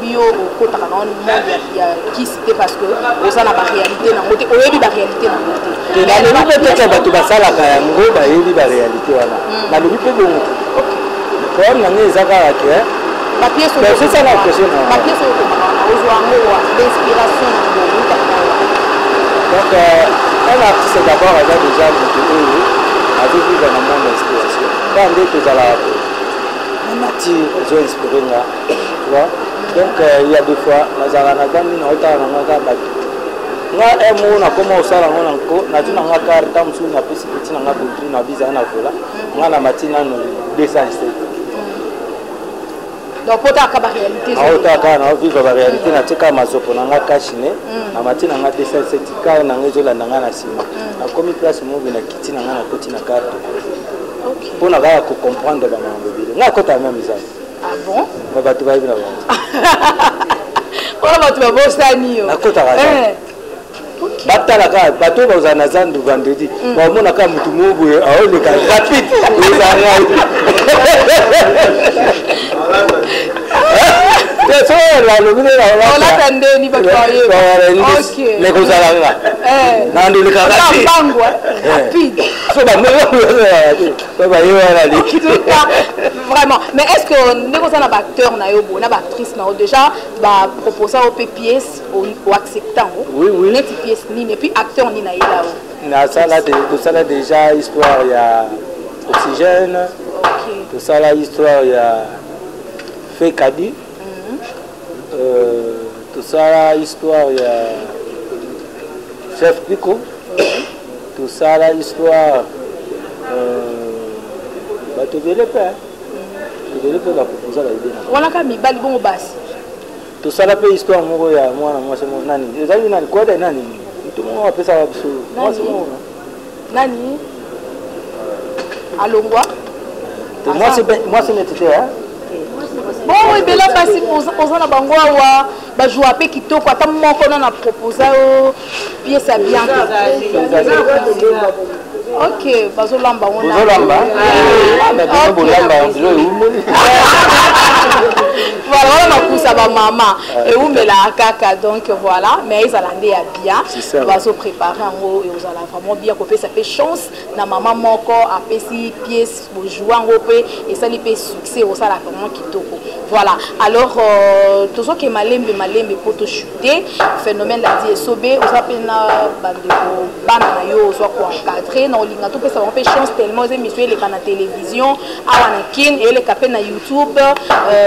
kota kana on monde ya qui c'était parce que oza na ba réalité na ngote oyebi ba réalité na ngote mais le bi peut-être ba to basala ka yango ba yebi ba réalité wana na le bi pe bongo problème na ngai ezaka ke ba pièce c'est ça la question ba pièce ko komara oza ngo wa l'inspiration na ngote donc un artiste d'abord avait déjà avec vu dans le monde d'inspiration quand on dit que ça la nature ils ont inspiré là tu vois donc il y a des fois nazala na bandi na ota na ngaka bato nga emo na koma osala ngona nko na tuna ngaka arta msu na pesi petit na ngaka butri na biza na vola nga na matina no 207 donc pota ka ba réalité na ota ka na vivre ba réalité na tika mazopo na ngaka chine na matina nga 207 ka na ngezola na nga na sima na komi place mo na kiti na nga na koti na carte pour na ga ko comprendre ba mambo bile nga kota même ça ah bon ba batu ba ibina ba wala batu ba bosani yo na kota ga batala ka bato ba uzana zandu vendredi ba mona ka mutu mubu aole ka rapide uzana so la lobine la wala tande ni ba kwaye okay le kozala na ndo le ka rapide so ba ba yo ala li vraiment mais est-ce que ndeko sana ba acteur na yo bona ba actrice na yo déjà ba proposer au pièce au acceptant oui net pièce ni et puis acteur ni na ila na sala de tout ça là déjà histoire il y a oxygène tout ça là histoire il y a fait Kadi tout ça là histoire il y a chef Pico tout ça là histoire ba te développer la proposal la idée wana ka mibali bongo basi tout ça là pe histoire moko ya mwana mwasi mo nani ezali nani kwa da nani tout monde appelle ça biso mwasi mo nani alongwa moi c'est netité hein bon oui bela basi ozana bango wa ba jouer pe kitoko ata moko na proposa o pièce à bien ok bazolamba wona bazolamba voilà on a poussé ba maman et où mais la kaka donc voilà mais ils allaient à bien bazo préparer en haut et aux alla vraiment bien que ça fait chance na maman moko a pesi pièce pour jouer en haut et ça lui fait succès au ça la vraiment kitoko voilà alors tout ce qui est malembe pour te chuter phénomène la DSOB aux appelle na bandeko bana yo soit ko encadrer na olinga to pesa on fait chance tellement les émissions les canaux télévision awanakin et les capé na YouTube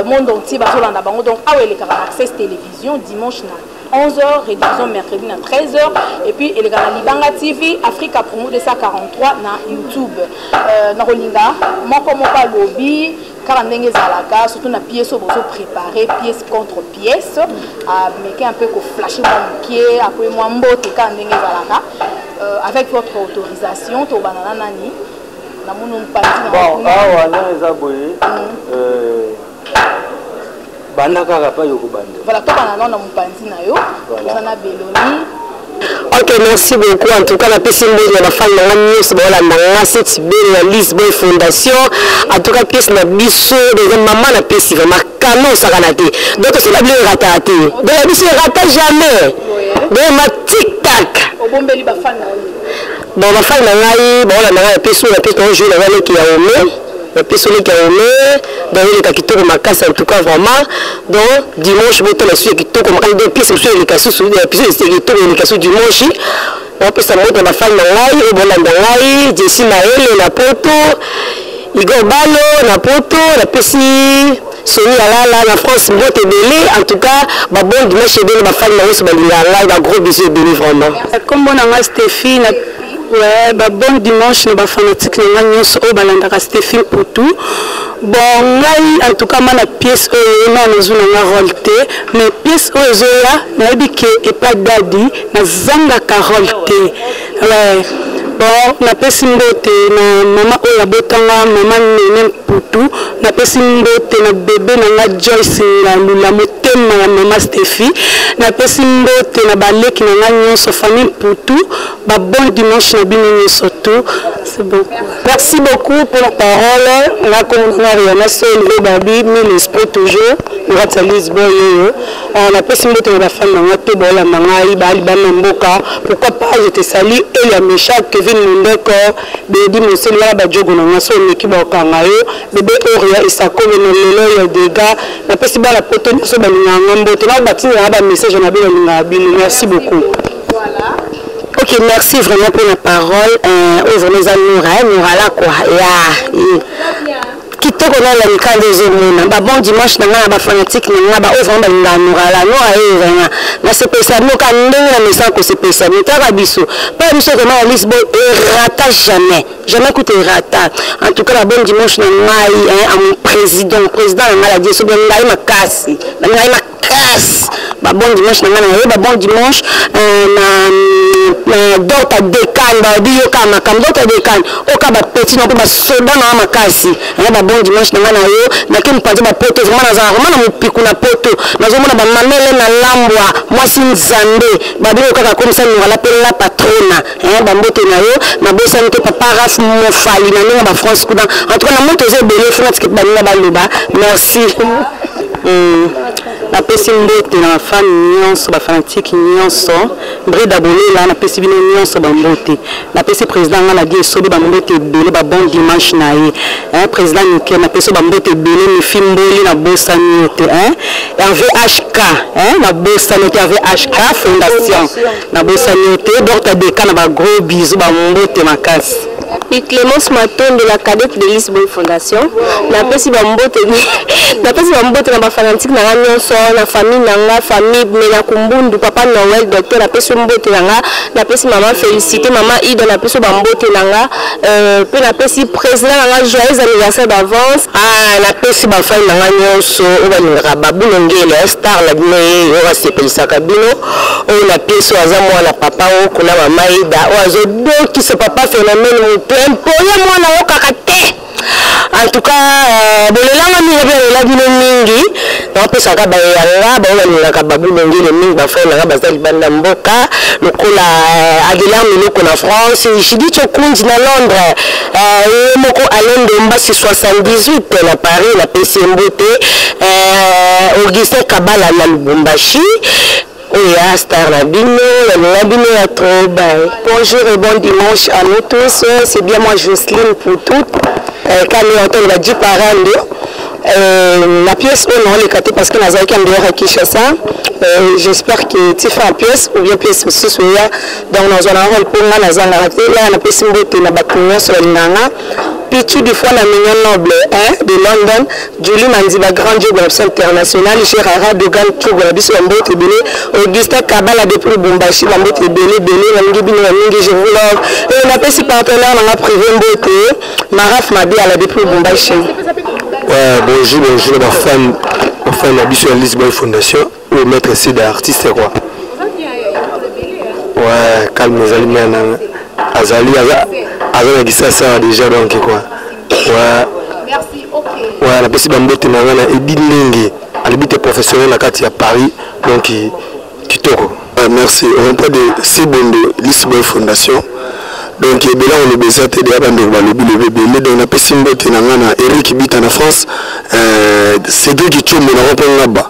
monde entier bazolanda bango donc awele ka access télévision dimanche na 11h rediffusion mercredi na 13h et puis et les canaux Libanga TV Africa Promo 243 na YouTube na olinga moko lobby car ndenge zalaka surtout na pièce au besoin préparer pièce contre pièce à mettre un peu ko flasher mon pied après moi mbote car ndenge zalaka avec votre autorisation to banana nani na mono mpati na bon awa na eza boye banda kaka pa yo ko banda. Voilà, toi on a mon panzi na yo. On a Beloni. Ok, merci beaucoup. En tout cas, la pièce de la femme de cette belle Lisbonne Fondation. En tout cas, pièce de biso, de maman, la pièce vraiment canon, ça va nater. Donc, c'est la bleu raté. Donc, la biso ne rate jamais. Donc, ma tic-tac. Bon, la femme de la pièce, la pièce de jeu, la qui a aimé. La pièce qui a aimé. Donc, il y a ma casse, en tout cas, vraiment. Donc, dimanche, je vais te la suivre. Comme deux pièces, je vais te suivre. Les dimanche. On peut savoir que ma femme nangai, Obolandangai, Jessie Maël, la Poto, Igor Balo, la Poto, la Pessi, Sony Alala, la France, Bote Belé. En tout cas, ma bonne dimanche, ma femme nangai, la gros bisous béni vraiment. Comme on a Stéphie, ouais, bon dimanche, les fanatiques, les magnos, au balandara Stéphine pour tout. Bon, en tout cas, la pièce nous avons rolté, mais pièce où nous avons dit que pas d'adi, nous avons carolté. Bon, na pesi mbote na mama oya botanga mama nene putu na pesi mbote na bébé na Joyce na lula motema na mama Stéphie na pesi mbote na baleki na nyonso famille putu ba bon dimanche na bino nyonso tout c'est bon. Merci beaucoup pour la parole na communauté na seul babi mais l'esprit toujours grâce à Lisbonne on a pesi mbote na femme na to bola mangai ba libana mboka pourquoi pas je te salue et la méchante Mondeko, Bédi Moussela, Badjogo, Nasso, Nikiba Kangayo, Bébé Oria et sa commune, le dégâts, la possible la pote de ce message, merci beaucoup. Voilà. Ok, merci vraiment pour la parole. Aujourd'hui, nous allons quoi. Kitoko na la mikanda ezomona ba bon dimanche na ngana ba fanatique na ba ovamba na nurala no aye na se pesa no ka ndenge na mesa ko se pesa ni tara biso pas biso vraiment à Lisbonne rata jamais coûté rata en tout cas la bon dimanche na ngai à mon président na la dieso bien ngai makasi na ngai makasi ba bon dimanche na ngana ba bon dimanche na dota dekan ba biyo kama kam dota dekan o ka ba petit no ba soda na makasi ba bon dimanche na ngana yo na kim panza ba poto vraiment na za vraiment na mupiku na poto na zo mona ba mamele na lambwa mwasi nzambe ba biyo kaka comme ça nous la pelle la patrona ba mbote na yo na bosa nte papa raf mo fali na nga ba France kuda en tout cas na moto ze belé France ke ba nga ba loba merci. La pesi mbote na femme nyonso ba fanatique nyonso breda bolé là na pesi bino nyonso ba mbote na pesi président nga la die sobi ba mbote belé ba bon dimanche na ye président Niké na pesi ba mbote belé mi fimboli na bossa nyote RVHK na bossa nyote RVHK fondation na bossa nyote dorta deka na ba gros bisous ba mbote makasi. Et Clémence Maton de la cadette de Lisbonne Fondation. La pesi bambote na ba fanatique na nyonso na famille nanga famille mena kumbundu papa Noël docteur la pesi mbote nanga la pesi maman félicité maman Ida la pesi bambote nanga pe la pesi président nanga joyeux anniversaire d'avance la pesi ba famille nanga nyonso o ba ninga babu ngele star la bino o va se pelisa kabino o la pesi aza mwana papa o kuna mama Ida o azo doki ce papa phénomène en tout cas, bolelanga mi la bino mingi na pesa ka ba yanga ba wala ka babu ngile mingi ba fa na ba zali banda mboka lokola adela miloko na France jidi chokunzi na Londres moko à Londres mbasi 78 na Paris na pesi mbote Augustin Kabala na Lubumbashi. Oui, star la bino à trop bas. Bonjour et bon dimanche à nous tous. C'est bien moi Jocelyne pour toutes. Quand on entend la dit parole, la pièce on a les parce que nous avons un à Kinshasa. J'espère que tu fais la pièce ou bien pièce ce soir. Donc nous allons rôle pour nous nous allons rater là on a pièce mbote na bakunya sur le nanga. Pichu du fois la mignon noble de London, Julie Mandiba grand Dieu de l'option internationale, Gérard Dogan tout la biso mbote belé, Augustin Kabala depuis Lubumbashi la mbote belé la ngibino la mingi je vous love. Et on a pesi partenaire dans la privé mbote, Maraf Mabi à la depuis Lubumbashi. Ouais, bonjour ma femme la biso à Lisbonne Fondation, ou maître c'est d'artiste quoi. Ouais, calme les aliments. Azali ça déjà donc quoi. Ouais. Merci, OK. Ouais, la pesi bambote na ngana edinenge. alibite professionnel à Katia Paris donc kitoko. Merci. On parle de Sibondo Lisboy Fondation. Donc il y a on le besoin de le bébé donc on a Simbote na Eric Bita en France Cédric Chombo na repon là-bas.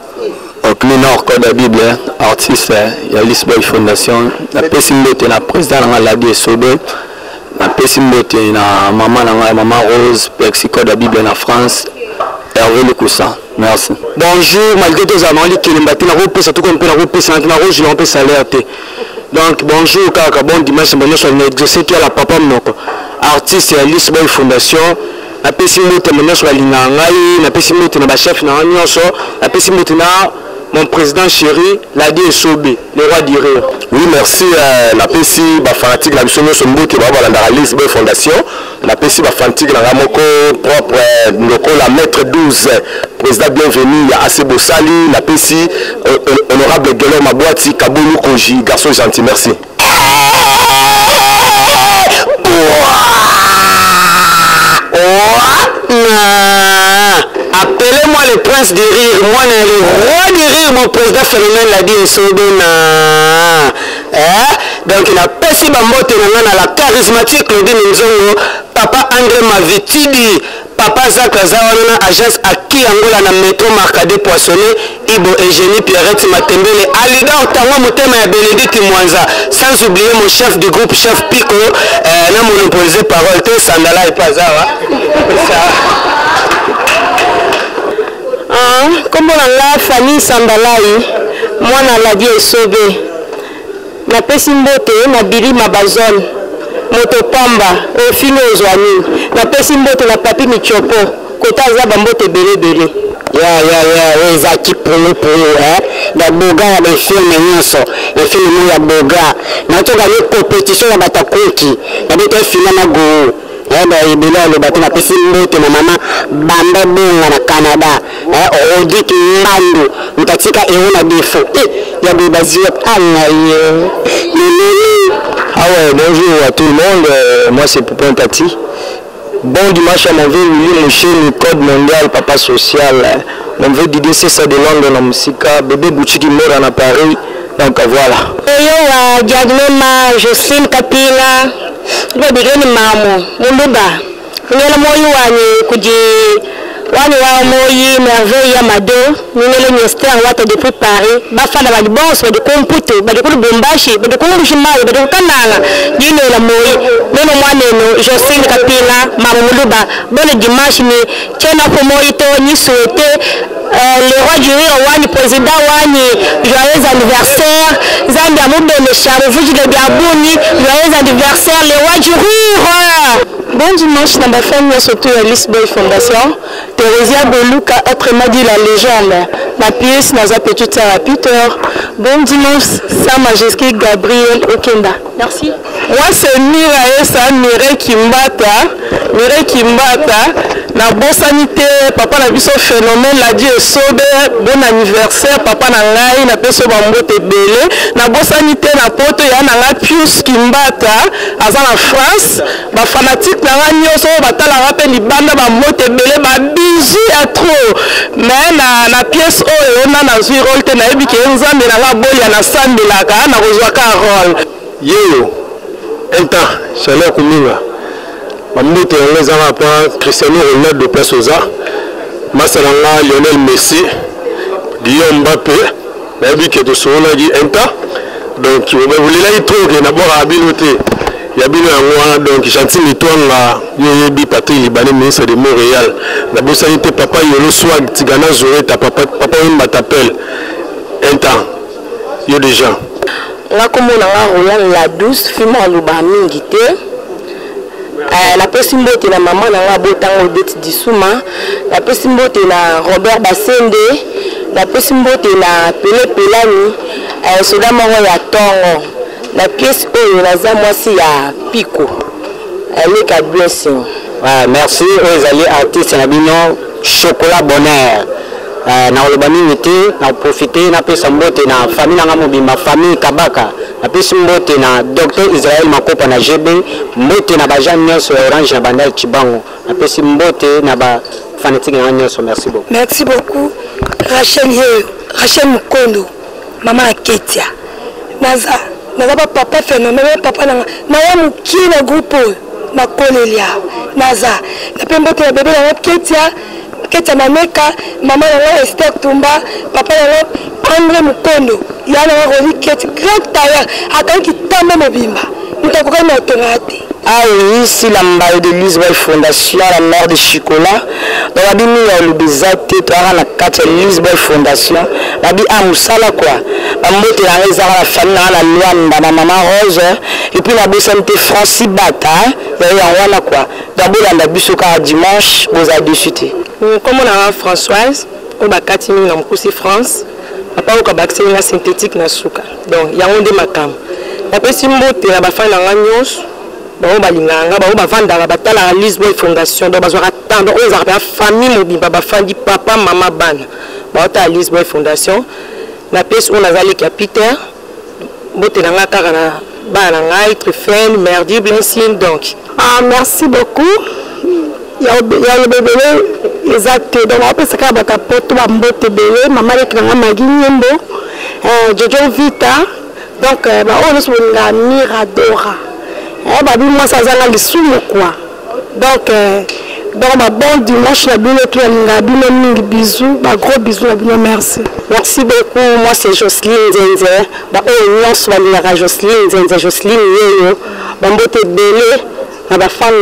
Donc le Nord Code de la Bible artiste il y a Lisboy Fondation la Simbote na président na la DSOB la Simbote na maman Rose Plexico de la Bible en France. Hervé Le Coussin. Merci. Bonjour, malgré tous les amis qui ont été là, tout comme je l'ai salaire. Donc, bonjour, Kaka, bon dimanche, je sais qu'il y a la papa, artiste et Lisboy Fondation. La Pessimbote, sur la ligne, la Pessimbote, la chef, la Pessimbote, mon président chéri, la DSOB, le roi du rire. Oui, merci. La PSI, fanatique, la mission de qui va avoir la Lisboy Fondation. La PSI, fanatique, la Ramoko, propre, la maître 12, président bienvenu, il y a assez beau sali, la PSI, honorable Guélor Mabouati, Kaboulou Koji, garçon gentil, merci. Appelez-moi le prince du rire, moi le roi du rire, mon président phénomène l'a dit donc il a passé ma moto la charismatique le dit nous papa André Mavitidi, papa Zach Zawana, agence Aki Angola na métro Marcadé Poissonné, Ibo Eugénie Pierrette Matembele, Alida Otango Motema et Bénédicte Mwanza, sans oublier mon chef du groupe, chef Pico, n'a monopolisé parole, Sandala et Pazawa. Comme on a famille Sandalaï, moi na la vie est sauvée. Na Pessimbote, na Bili Mabazon, Motopamba, au filo Ozwani, na Pessimbote, na Papi Michopo, Kota Zabambote Bele. Ya, Zaki pour la Boga, les films, les films, la Boga. Na tout gagné compétition à Batakoki, la bête finale go. Il le bateau na Pessimbote, ma maman, Bamba Bonga na Canada. On dit que Mando, Mutatika et on a des faux. Il y a des basiques. Ah ouais, bonjour à tout le monde. Moi c'est Poupon Tati. Bon dimanche à mon vieux mon chien, le code mondial, papa social. Mon vieux Didier c'est de Londres, en musique. Bébé Bouchiki mort en Paris. Donc voilà. Yo, Diagnoma, Jocelyne Kapila. Je vais dire maman. Muluba. Je vais dire wani wa moyi merveille ya mado ningele ministère wata depuis Paris bafana ba bonso de computer ba de ko bombashi ba de ko rushimali ba de kanala dino la moyi neno mwaneno Jocelyne Kapila mamuluba bonne dimanche ni tena ko moyi to ni souhaiter le roi du rire wani président wani joyeux anniversaire Zambia mubene charo vujile biabuni joyeux anniversaire le roi du rire. Bon dimanche dans ma famille surtout à Lisboy Fondation. Thérésia Beluka, autrement dit la légende. Ma pièce dans un petit à Peter. Bon dimanche, Sa Majesté Gabriel Okenda. Merci. Moi c'est Mirae Mireille Kimbata. La bonne sanité, papa la biso phénomène, la Dieu sobe, bon anniversaire, papa na ngai, na peso bambote belé. La bonne sanité, na poto ya na nga Pius Kimbata, aza na France. Ba fanatique na nga nyoso, batala rappel libanda bambote belé, ba bizu ya trop. Mais na pièce oyo na nazui rôle te na yebi ke nzambe na nga boya na sandelaka na kozwaka rôle. Yeyo, un temps, chaleur kuminga. Mambote les enfants Cristiano Ronaldo de Plasoza, Massalanga Lionel Messi, Guillaume Mbappé, Nabi qui est de Sona dit Inta. Donc vous voulez là il trouve que d'abord à Biloté, il y a bien un donc Chantil Litoine là, Yebi Patrick Libanais ministre de Montréal. D'abord ça était papa Yolo Swag Tigana Zoé ta papa il t'appelle Inta. Yo déjà. Là comme on a Roland la douce, film en Lubami guité. La Pessimbote na maman na botango beti disuma la Pessimbote na Robert Basende la Pessimbote na Pele Pelani soda moro ya tongo la pièce oyo naza mwasi ya Pico elle ka blessing. Merci aux alliés artistes na bino chocolat bonheur na olobani nité na profiter na Pessimbote na famille na mobimba famille Kabaka na Pessimbote na docteur Israël Makopa na GB mbote na bajan nyonso orange na bandal Chibango na Pessimbote na ba fanatique na nyonso. Merci beaucoup. Merci beaucoup. Rachel Mukondo, maman Ketia. Naza papa phénomène papa na muki na groupe na kolelia. Naza na pembo te bébé na Ketia Mameka, maman na Esther Tumba, papa na André Mukondo. Yana Roli Ketia grand tailleur akanki tamba mobimba. Mutakoka na tonate. Ah oui, ici la mbaye de Lisbonne Fondation, la mère de Chicola. Donc, on a mis le bizarre, la carte Lisbonne Fondation. On a dit à Moussala quoi. On a mis la famille, la Luanda, la maman Rose. Et puis, on a mis Francis Bata. Et on a quoi. D'abord, on a mis dimanche, aux adultes. Comme on a Françoise, on a 4 000 dans le France. Papa, on a vaccin synthétique na souka. Donc, il y a un de makam. Après, si on a la famille, on va vendre la Lisbonne Fondation. Donc, on va attendre la famille mobile, papa, maman, ban. On va la Lisbonne Fondation. La pièce où on a les capitaires. Merci beaucoup. Il y a le bébé, exact. Donc, on peut se faire un poteau à mbote bébé. Maman est en Maguinyembo. Jojo Vita. Donc, on est sur la Miradora. Moi, ça a les sous quoi. Donc, bon dimanche, bisous, gros bisous, merci. Merci beaucoup. Moi, c'est Jocelyne Zenze. On soit Jocelyne Zenze, Jocelyne Yeyo. Bambote Belé, la femme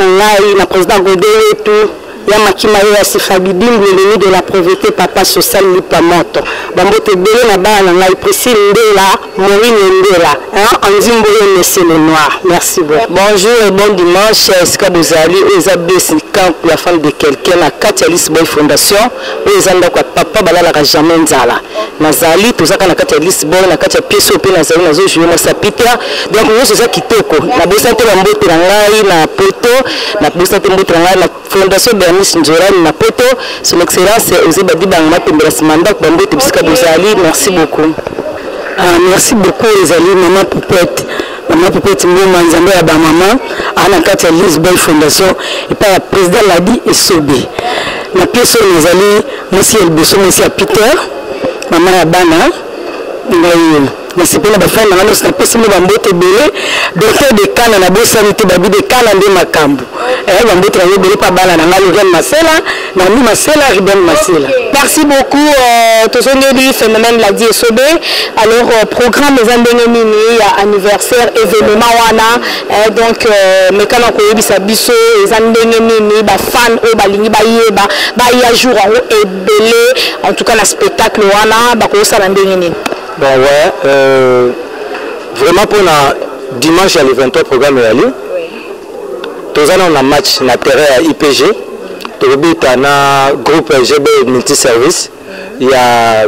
la président Godé et tout. Il y a Makima et Fabibim, l'ennemi de la pauvreté, papa social Lipamoto. Bambote Belé, la balle, la Priscille Ndela, Maureen Ndela. En Zimboye, monsieur le noir. Merci beaucoup. Bonjour et bon dimanche. Est-ce que vous allez aux camp la femme de quelqu'un, la Katia Lisbonne Fondation, où ils ont papa, balala jamais nzala. Nazali, tout ça, quand la Katia Lisbonne, la Katia Piso, Nazali, Nazo, je vais m'appiter. Donc, nous, c'est ça qui toko. La bossante, la mbote, la poto, la bossante, la fondation Bernice Njorani, la poto, son excellence, Ose Badi Bangma, Pembras Mandak, Bambote, Biska Bozali, merci beaucoup. Merci beaucoup, les amis, maman Poupette. Maman Poupette, Manzambe, à maman, à la Katia Lisbonne Fondation, et par la présidente l'a dit, et Sobé. La pièce, les amis, monsieur Elbesso, monsieur Peter, maman Abana, mais c'est pas la femme, on a passé le bambote belé, docteur de Cannes, la bonne sanité, babi de Cannes, de Macambo. Et bambote la belé pas balle, on a le Marcela, Nami Marcela, Ruben Marcela. Merci beaucoup, tous les phénomènes l'a dit Sobé. Alors, programme les Andénémini, anniversaire, événement, wana, donc, mais quand on a bisa biso, les Andénémini, fan, balingi, ba jour et belé, en tout cas, le spectacle, wana, ba ko sa Andénémini. Bon ouais, vraiment pour le dimanche, il y a les 23 programmes à aller. Tous on a un match na terrain à IPG. Tout le but un groupe GB multiservice. Il y a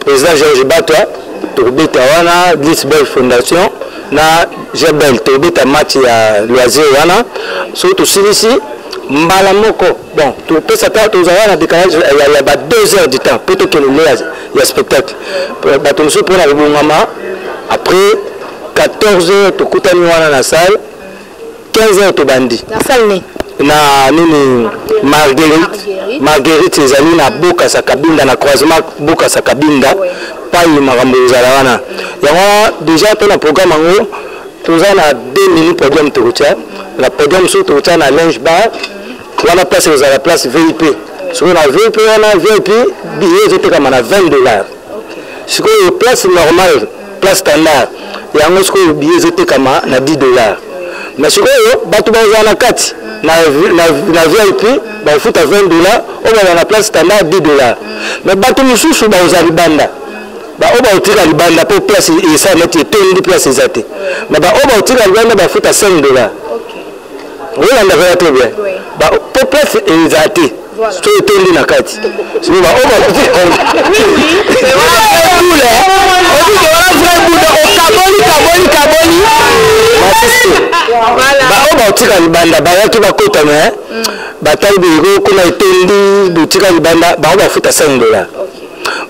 président Georges Batois. Tout le but à Lisbonne Fondation. Na GBL. Tout le but un match il y a loisir wana. Surtout ici. Mbala moko. Bon, tout ça tout ça on a décalage il y a 2 heures du temps plutôt que il y a spectacle. Bato nous pour la maman après 14 heures to kutani wana na salle 15 heures to bandi. Na salle ni. Na nini Marguerite ezali na boka sa kabinda na croisement boka sa kabinda pa yi makambo ezala wana. Yango déjà pour le programme ngo tout ça na 2 minutes podium to routier. La podium surtout routier na linge bar. On a place à la place VIP. Sur la VIP, on a VIP, billet était comme à $20. Sur la place normale, place standard, il y a un billet était comme à $10. Mais sur la bateau on a 4, na VIP, il faut à $20, on a la place standard $10. Mais bateau nous sous aux alibanda. On va tirer le banda pour place et ça mettre tout place exacte. Mais on va tirer le banda, il faut à $5. Oui, on a très bien. Pour place exacte. C'est tout le monde nakati. C'est on va on va tirer le banda, ba yaki ba kota mais bataille de ko na etendi de tirer le banda, ba on va foutre $5.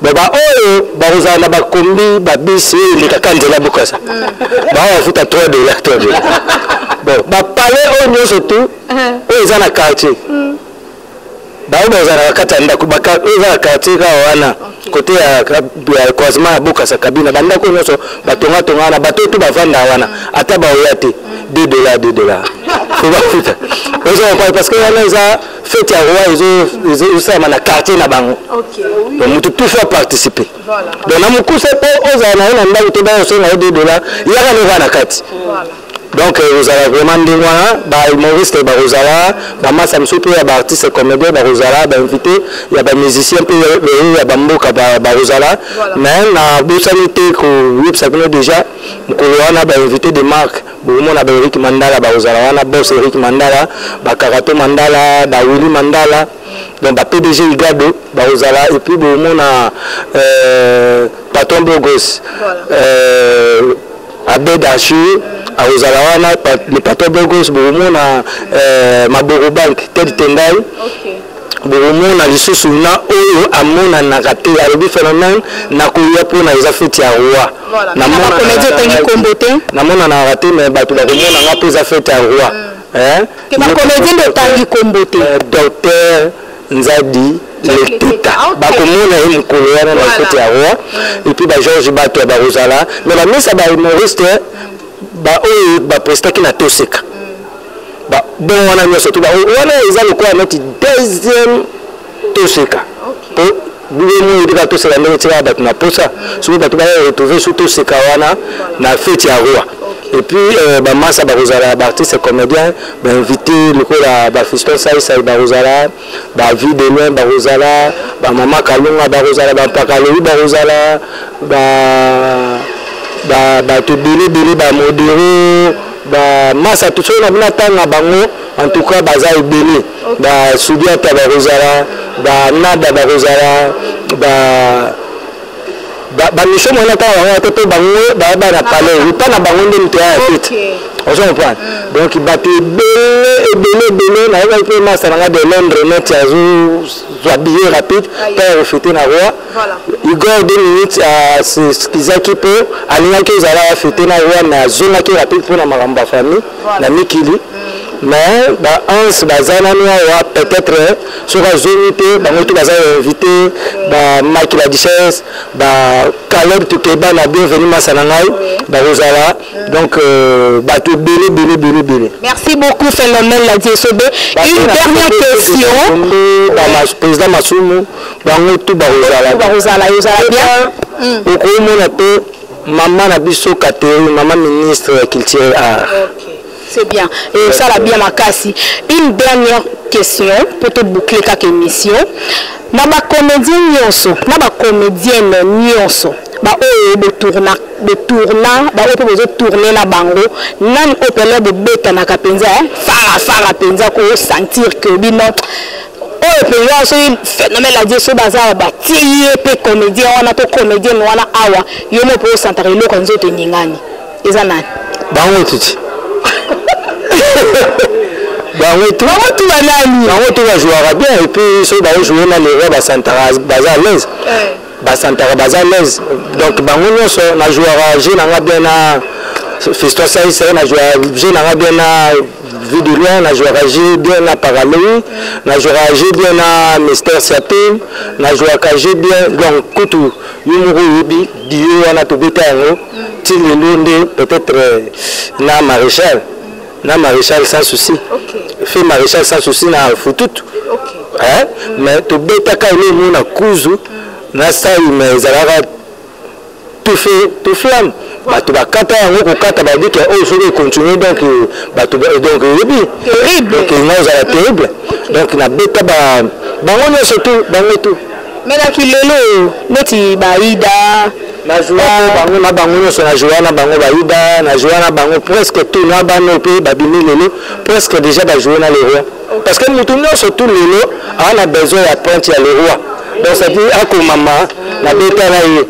Baba oyo baroza na bakombi babisi le kakanzela bokasa. Ba on va foutre $3. Bon, ba palais au surtout, ils ont la quartier. baoba ozala kata ndako eza quartier ka wana côté ya croisement ya Bokasa Kabina bandako nyonso batonga tonga na bato to bavanda wana ata baoya te $2 faut bafuta parce que wana eza fête ya roi ezosama na quartier na bango donc mutu tout soit participer donc na mukuse po ozala na ndako to baosonga $2 yaka ne wana kati donc vous allez vraiment dire bah humoriste bah vous allez bah moi ça me soupe ya bah artiste comédien bah vous allez bah invité il y a bah musicien puis il y a bah mboka bah vous allez mais na bosanité ko yip ça connaît déjà ko wana bah invité des marques bon on a bah Eric Mandala bah vous allez wana boss Eric Mandala bah Karato Mandala bah Willy Mandala donc bah PDG Igado bah vous allez et puis bon on a Patron Bogos Abed Achu Aozala wana le Patron Bogos bon na Maboro Bank Ted Tendai bon na lisusu na oyo amona na raté ya le phénomène na koya pona eza fête ya roi na mona comédie tengi kombote na mona na raté mais bato ba komona nga pesa fête ya roi que ba comédie de tangi kombote docteur Nzadi le teta ba komona une couleur na fête ya roi et puis ba Georges Bato ba Rosala mais la misa ba humoriste ba oyo ba prestaki na toseka ba bon wana nyoso to ba wana eza le quoi notre deuxième toseka po bouillon de bato c'est la même tira ba na posa so ba to ba retrouver sous toseka wana na fête ya roi et puis ba massa ba Rosala ba artiste comédien ba invité le ko la ba fiston sai ba Rosala ba vie de loin ba Rosala ba mama Kalunga ba Rosala ba Pakalo ba Rosala ba to délai ba modéré ba massa tout ça na bina tanga bango en tout cas baza ebele ba Subiata ba Rosala ba Nada ba Rosala ba mission mona ta wa to bango ba na palais pas na bango ndem te ya fête on se comprend donc bato ebele na ba pe massa na de Londres net ya zo habillé rapide pour fêter na roi Igor 2 minutes à ce qu'ils équipent alinga ke zala fêter na roi na zona ke rapide pour na maramba famille na mikili mais ba ans bazana noa peut-être sur la zone te bango to baza invité ba Mike la Duchesse ba Caleb Tukeba na bienvenue masanangai ba Rosala donc ba to belé merci beaucoup Phénomène la DSOB une dernière question ba président Masumu bango to ba Rosala bien au komona pe maman na biso Catherine maman ministre culture art c'est bien. Et ça l'a bien makasi. Une dernière question pour te boucler quelques émissions. Na ba comédien nyonso, na ba comédienne nyonso. Ba o de tourna, ba o peut tourner na bango. Nan opela de beta na kapenza, fara penza ko sentir que bino o penza so Phénomène la Dieu so bazar ba tiye pe comédien wana to comédienne wana awa, yo mo po sentir lo ko nzoto nyingani. Eza nani? Bango tuti. tout va jouer bien et puis ceux qui jouer dans les rêves Santara baza l'aise Santara baza l'aise donc bango nyonso na joueur je na bien na Fiston sai na joueur je na bien na vie de loin na joueur je bien na parallèle na joueur je bien na Mister Sapin na joueur je bien donc kutu yumuru yubi dio na to betango ti le londe peut-être na maréchal sans souci. Fait maréchal sans souci na foutout. Hein? Mais to beta ka ile mu na kuzu na sai mais zalaka tout flamme. Ba to ba kata yango ko kata ba dit que oh je continuer donc ba to donc terrible. Donc il est terrible. Donc na beta ba bango surtout bango tout. Mais la kilelo neti baida na joie na bango so na joie na bango baida na joie na bango presque tout na bano pe babimi lelo presque déjà ba jouer na le roi parce que mutu surtout lelo a besoin ya pointe ya le roi donc ça dit ako mama na beta na ye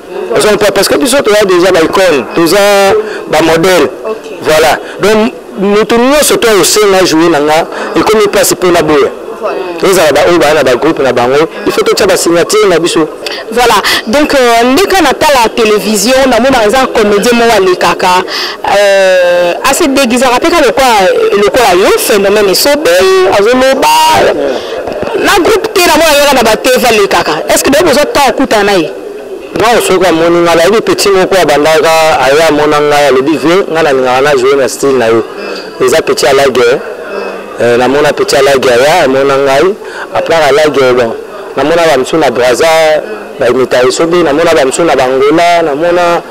parce que biso to ya déjà ba icône tous ba modèle voilà donc mutu surtout au sein na jouer na nga et comme il passe pour na boya. Il faut que tu aies signature na biso. Voilà, donc dès qu'on attend la télévision, on a un comédien les kaka assez déguisé. Rappelez le quoi Phénomène est sobé, azoloba. na groupe te na mona na bateva le kaka est-ce que besoin temps kuta na ye non soka moni ngala ibi petit moko abandaka aya mona ngaya le bive ngala ngana jouer na style na yo eza petit à la guerre na mona petit à la guerre ya mona ngai après à la guerre bon na mona ba msu na Brazza ba imita isobe na mona ba msu na Bangola na mona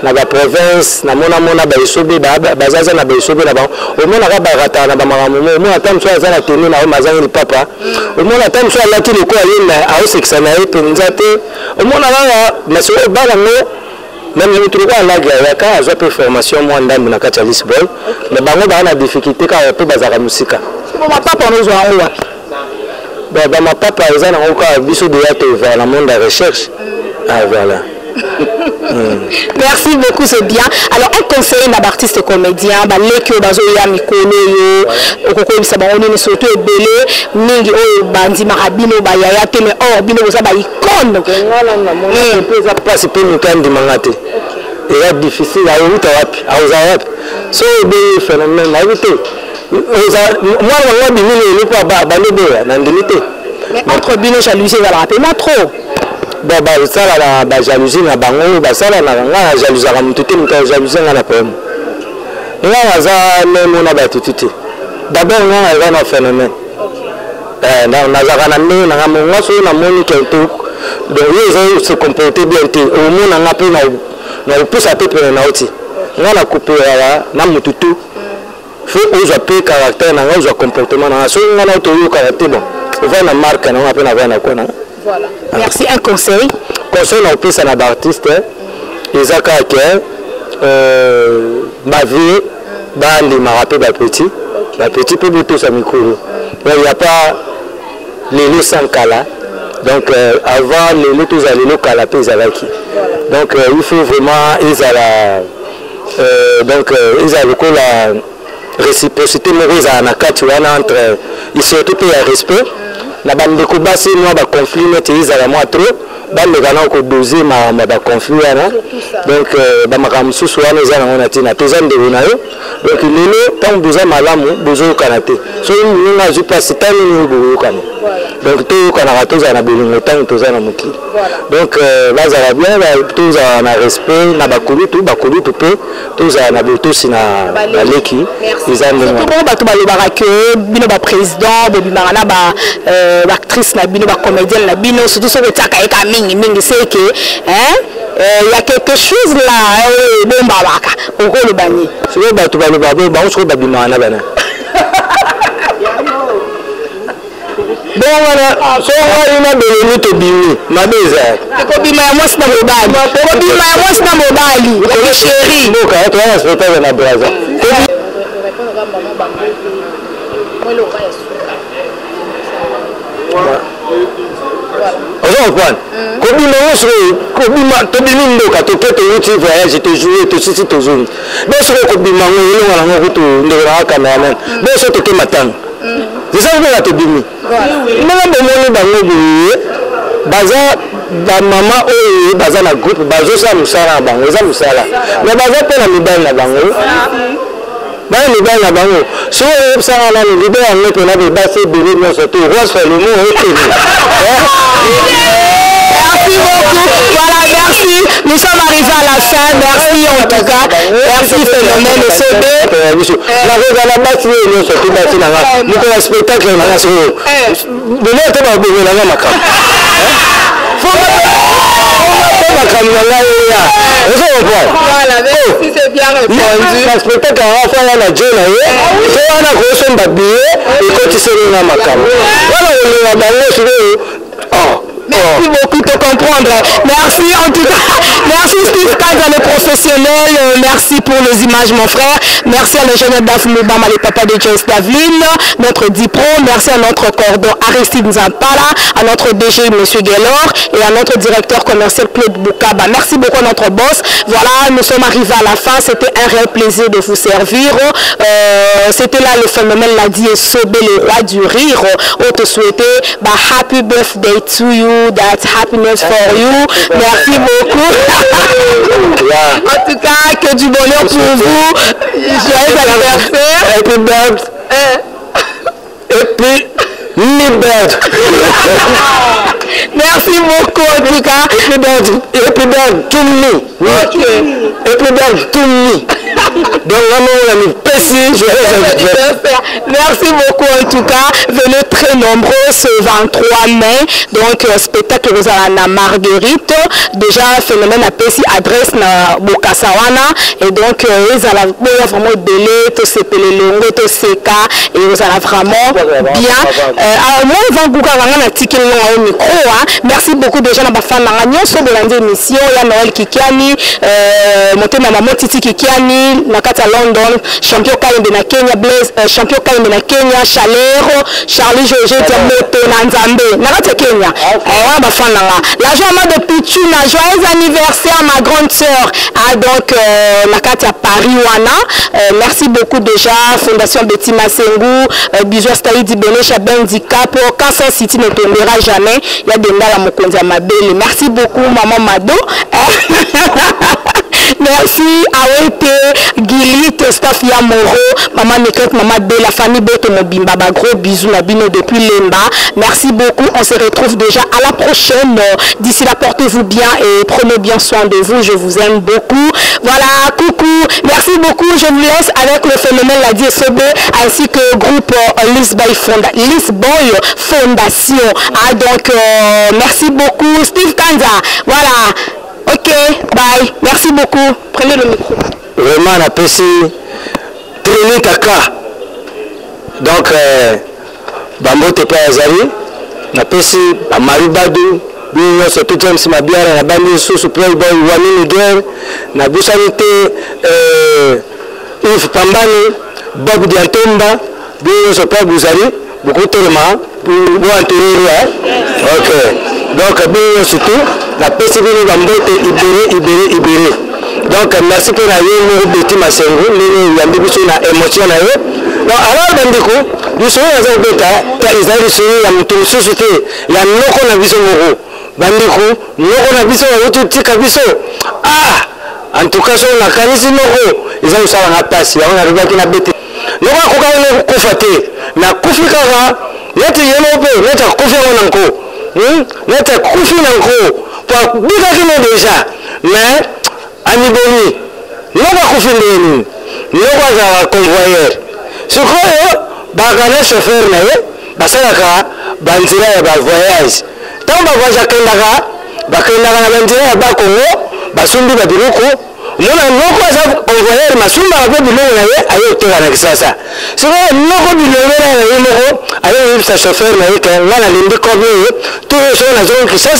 na ba province na mona ba isobe ba zaza na ba isobe na ba o mona ka ba rata na ba maramu mo mona tam so za na tenu na o mazangi papa o mona tam so la tinu ko yena a o sexa na e penjate o mona la na so ba na no même le truc à la guerre ka azo pe formation mo ndambi na kati ya Lisbonne mais bango ba na difficulté ka pe bazaka musika bon ma papa no zo en wa bah ma papa eza na ko biso de ya te vers le monde de recherche ah voilà. Merci beaucoup, c'est bien. Alors, un conseil d'un artiste comédien, les bazo ya mikolo yo, okoko bisa ba oni surtout ebele, mingi o bandi marabino ba yaya te mais or bino za ba icône. Ngala na mona pe za passe pe mikandi mangate. Et difficile à outa wapi, à wapi. So be phénomène na outa. Moi on bimi le ko ba lebe na ndimite. Mais entre bino jalousie va la rappeler trop. Bah ça la ba jalousie na bango ba ça la nga jalousie ka mututé muta jalousie na problème. Nga za même na ba tutité. D'abord nga na phénomène. Na za kana ne na nga so na moni quelqu'un donc ils se comporter bien té au monde na pe na plus à peu na oti. Nga na couper na mututu. Faut oser pe caractère na oser comportement na so nga na to yo caractère bon. Va na marque na pe na va na quoi na. Voilà. Merci. Un conseil. Conseil on peut ça na d'artiste les akaka ma vie dans les marapé ba petit peu de tout ça micro. Il n'y a pas les lots sans cala. Donc avant les lots tous les lots cala puis avec. Donc il faut vraiment ils à la donc ils à la réciprocité mais na kati wana entre ils surtout il y a respect. Na bande ko basi no ba conflit net izala moi trop bande kana ko doser ma ba conflit ana donc ba makamsusu wana ezana ngona tina tozande na yo donc lelo tant besoin malamu besoin kanate so ni na ju pas tani ni bo kana donc to kana ratoza na bilingo tant tozana mukili donc bazala bien toza na respect na bakulu tu pe toza na botosi na baleki izande to ba to ba lobaka que bino ba président bo bimana ba actrice na bino ba comédienne na bino surtout so betaka eka mingi c'est que il y a quelque chose là bon babaka oko le bani so ba to ba le babo ba so ba bimana bana bon voilà so ina be ni to bimi mabeza ko bima ya mwasi na mobali ko bima ya mwasi na mobali ko chéri boka to ya spectacle na Brazza Kobima tobimi ndoka topeto uti voyage te jouer te sisi to zone boso ko bima ngolo wala ngoto ndera kamera boso to ke matang c'est ça que to bimi mala bomoni bango biye baza ba mama o baza na groupe bazo sa musala bango za musala mais baza pe na mibali na bango bana mibali na bango so sanga na libé en net na ba se bébé no so to rose le mot Merci beaucoup. Voilà, merci. Nous sommes arrivés à la fin. Merci en tout cas. Merci Phénomène SOB. La raison la base nous sorti bâti na nous ko spectacle na so. De là te ba bo na makam. Voilà, merci, c'est bien répondu. Le spectacle a fait la journée. On a grosso modo et quand tu sais na makam. Voilà, on va aller Merci beaucoup de comprendre. Merci en tout cas. Merci Steve Kaza, le professionnel. Merci pour les images, mon frère. Merci à l'ingénieur Daphne Bama, le papa de Joyce Davlin, notre Dipro. Merci à notre cordon Aristide Nzampala, à notre DG, M. Guélor, et à notre directeur commercial Claude Boukaba. Merci beaucoup à notre boss. Voilà, nous sommes arrivés à la fin. C'était un réel plaisir de vous servir. C'était là le phénomène l'a dit SOB, le roi du rire. On te souhaitait happy birthday to you. That's happiness for you. Merci beaucoup. En tout cas, que du bonheur pour vous. Joyeux anniversaire. Et puis Libert. Merci beaucoup en tout cas. Epidard Toumni. Ok. Epidard Toumni. Donc on a mis Pessi. Merci beaucoup en tout cas. Venez très nombreux ce 23 mai. Donc spectacle vous avez la Marguerite. Déjà phénomène à Pessi adresse na Bokasawana et donc ils ont vraiment belé tout ces pelelongo tout ces cas et vous avez vraiment bien. Moi on va beaucoup avoir un ticket au micro. Merci beaucoup déjà na bafana na nyo so de l'émission ya Noël Kikiani motema maman Titi Kikiani na kata London champion Kalembe na Kenya Blaise champion Kalembe na Kenya Chalero Charlie George Diamoto na Nzambe na kata Kenya bafana la joie de Pichu na joyeux anniversaire ma grande sœur donc na kata Paris wana merci beaucoup déjà Fondation Betty Masengu Bijou Staïdi Benesha Bendicap Kansas City ne tombera jamais il y a des ndala mokonzi ya mabele. Merci beaucoup maman Mado. Merci Awete, Gilit, staff ya Moro, maman Nekret, maman Belle, la famille Boto Mobimba, gros bisous Nabino depuis Lemba. Merci beaucoup, on se retrouve déjà à la prochaine. D'ici là, portez-vous bien et prenez bien soin de vous, je vous aime beaucoup. Voilà, coucou, merci beaucoup, je vous laisse avec le phénomène la DSOB ainsi que le groupe Lisboy Fondation. Donc, merci beaucoup, Steve Kanza. Voilà. Ok, bye. Merci beaucoup. Prenez le micro. Vraiment, on a passé Trini Kaka. Donc, Bambo Tepa Azari, on a passé Maribadou, Bino Soto James Mabiara, na Bandi Susu Playboy, Wani Niger, na Busanite, Yves Pambani, Bob Diantomba, Bino Soto Buzari, beaucoup de temps, pour ok. Donc, bien surtout, la PCB Bambo Ibéré. Donc, merci pour la Betty Masengu, nous avons une émotion. Donc, alors, nous sommes dans un bêta, ils ont une société, il y a un vision. Bandiko, nous avons vision, en tout cas, on a caressé ils ont ça en place, on a regardé la bêtise. Nous avons confaté, na Kufika, notre Yélope, notre Kofi notre Koufi Nanko, pour bien déjà, mais Aniboni, nous avons Koufi Néni, nous avons convoyeur. Ce que bagana chauffeur, Basalaka, Banzira et voyage. Tant que voyage à Kendaka, Bakendaka, Banzira et Bakongo, Basumbi Babiruko, nous avons convoyeur, Masumba, Ayo Sasa. C'est vrai, nous avons avec sa chauffeur, là, la ligne de Kobe, tout le monde a dit que ça,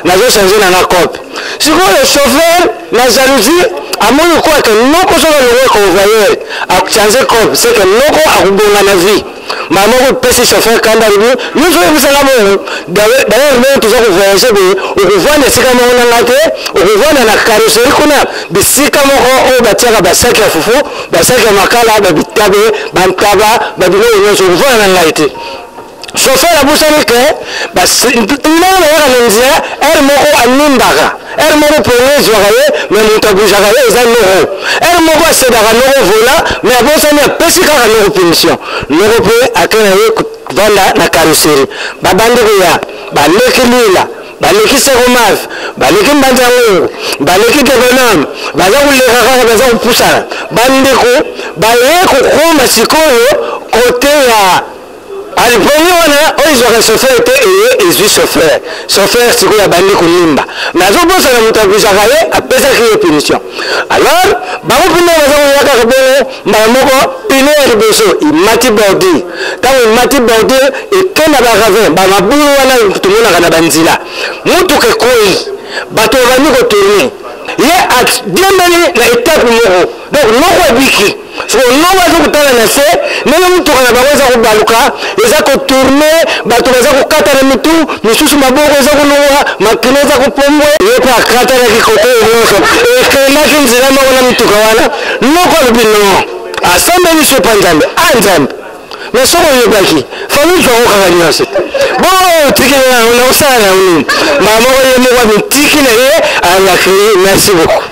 n'a pas changé dans la COP. C'est quoi le chauffeur, la jalousie, à mon quoi que nous avons le convoyeur, à changer COP, c'est que nous avons la vie. Maman, vous payez chauffeur quand nous sommes d'ailleurs, nous toujours voyager, on voit les sécamons dans la tête, on voit dans la carrosserie qu'on a, des sécamons au bâtiment, Basaki à Foufou, Basaki à Makala, Babitabe, Bantaba, Babylone, on voit dans la tête. Chauffeur à Boussanique, elle m'a Nimbaga, elle m'a pour les oreilles, mais mon tabou jagaye, ils ont l'euro. Elle m'a passé dans l'euro vola, mais à Boussanique, Pessica à l'euro punition. L'euro peut accueillir la carrosserie. Babanderia, Balekilila, Baleki Seromaf, Baleki Banzango, Baleki Gabanam, Bazan Lera, Bazan Poussa, Bandeko, Baleko, Roma Sikoyo, côté à. Alors, ils ont chauffeur et ils chauffeur. Chauffeur, c'est quoi la bande de Nimba. Mais ils ont besoin de monter à Bouchagaye à peser la punition. Alors, Barouk Piner Beso, il m'a bordi. Quand il m'a bordi, et quand il a ravé, Bamaboula, tout le monde a la bandila. Moutou que quoi, bateau va nous retourner. Il y a bien la étape numéro. Donc, non, Wabiki. So no wazo kutana na se neno mtu anaweza kubaluka iza kuturne batu waza kukata na mitu misusu maboko za kunuwa makineza kupomwe yote akata na kikote yoso ekela kinzira mwana mtu kawana noko bino asambe ni sopanzambe anzambe mais soko yobaki famille kwa kanyose bon tikina na usana uni mama yemo kwa mitiki na ye ala merci beaucoup.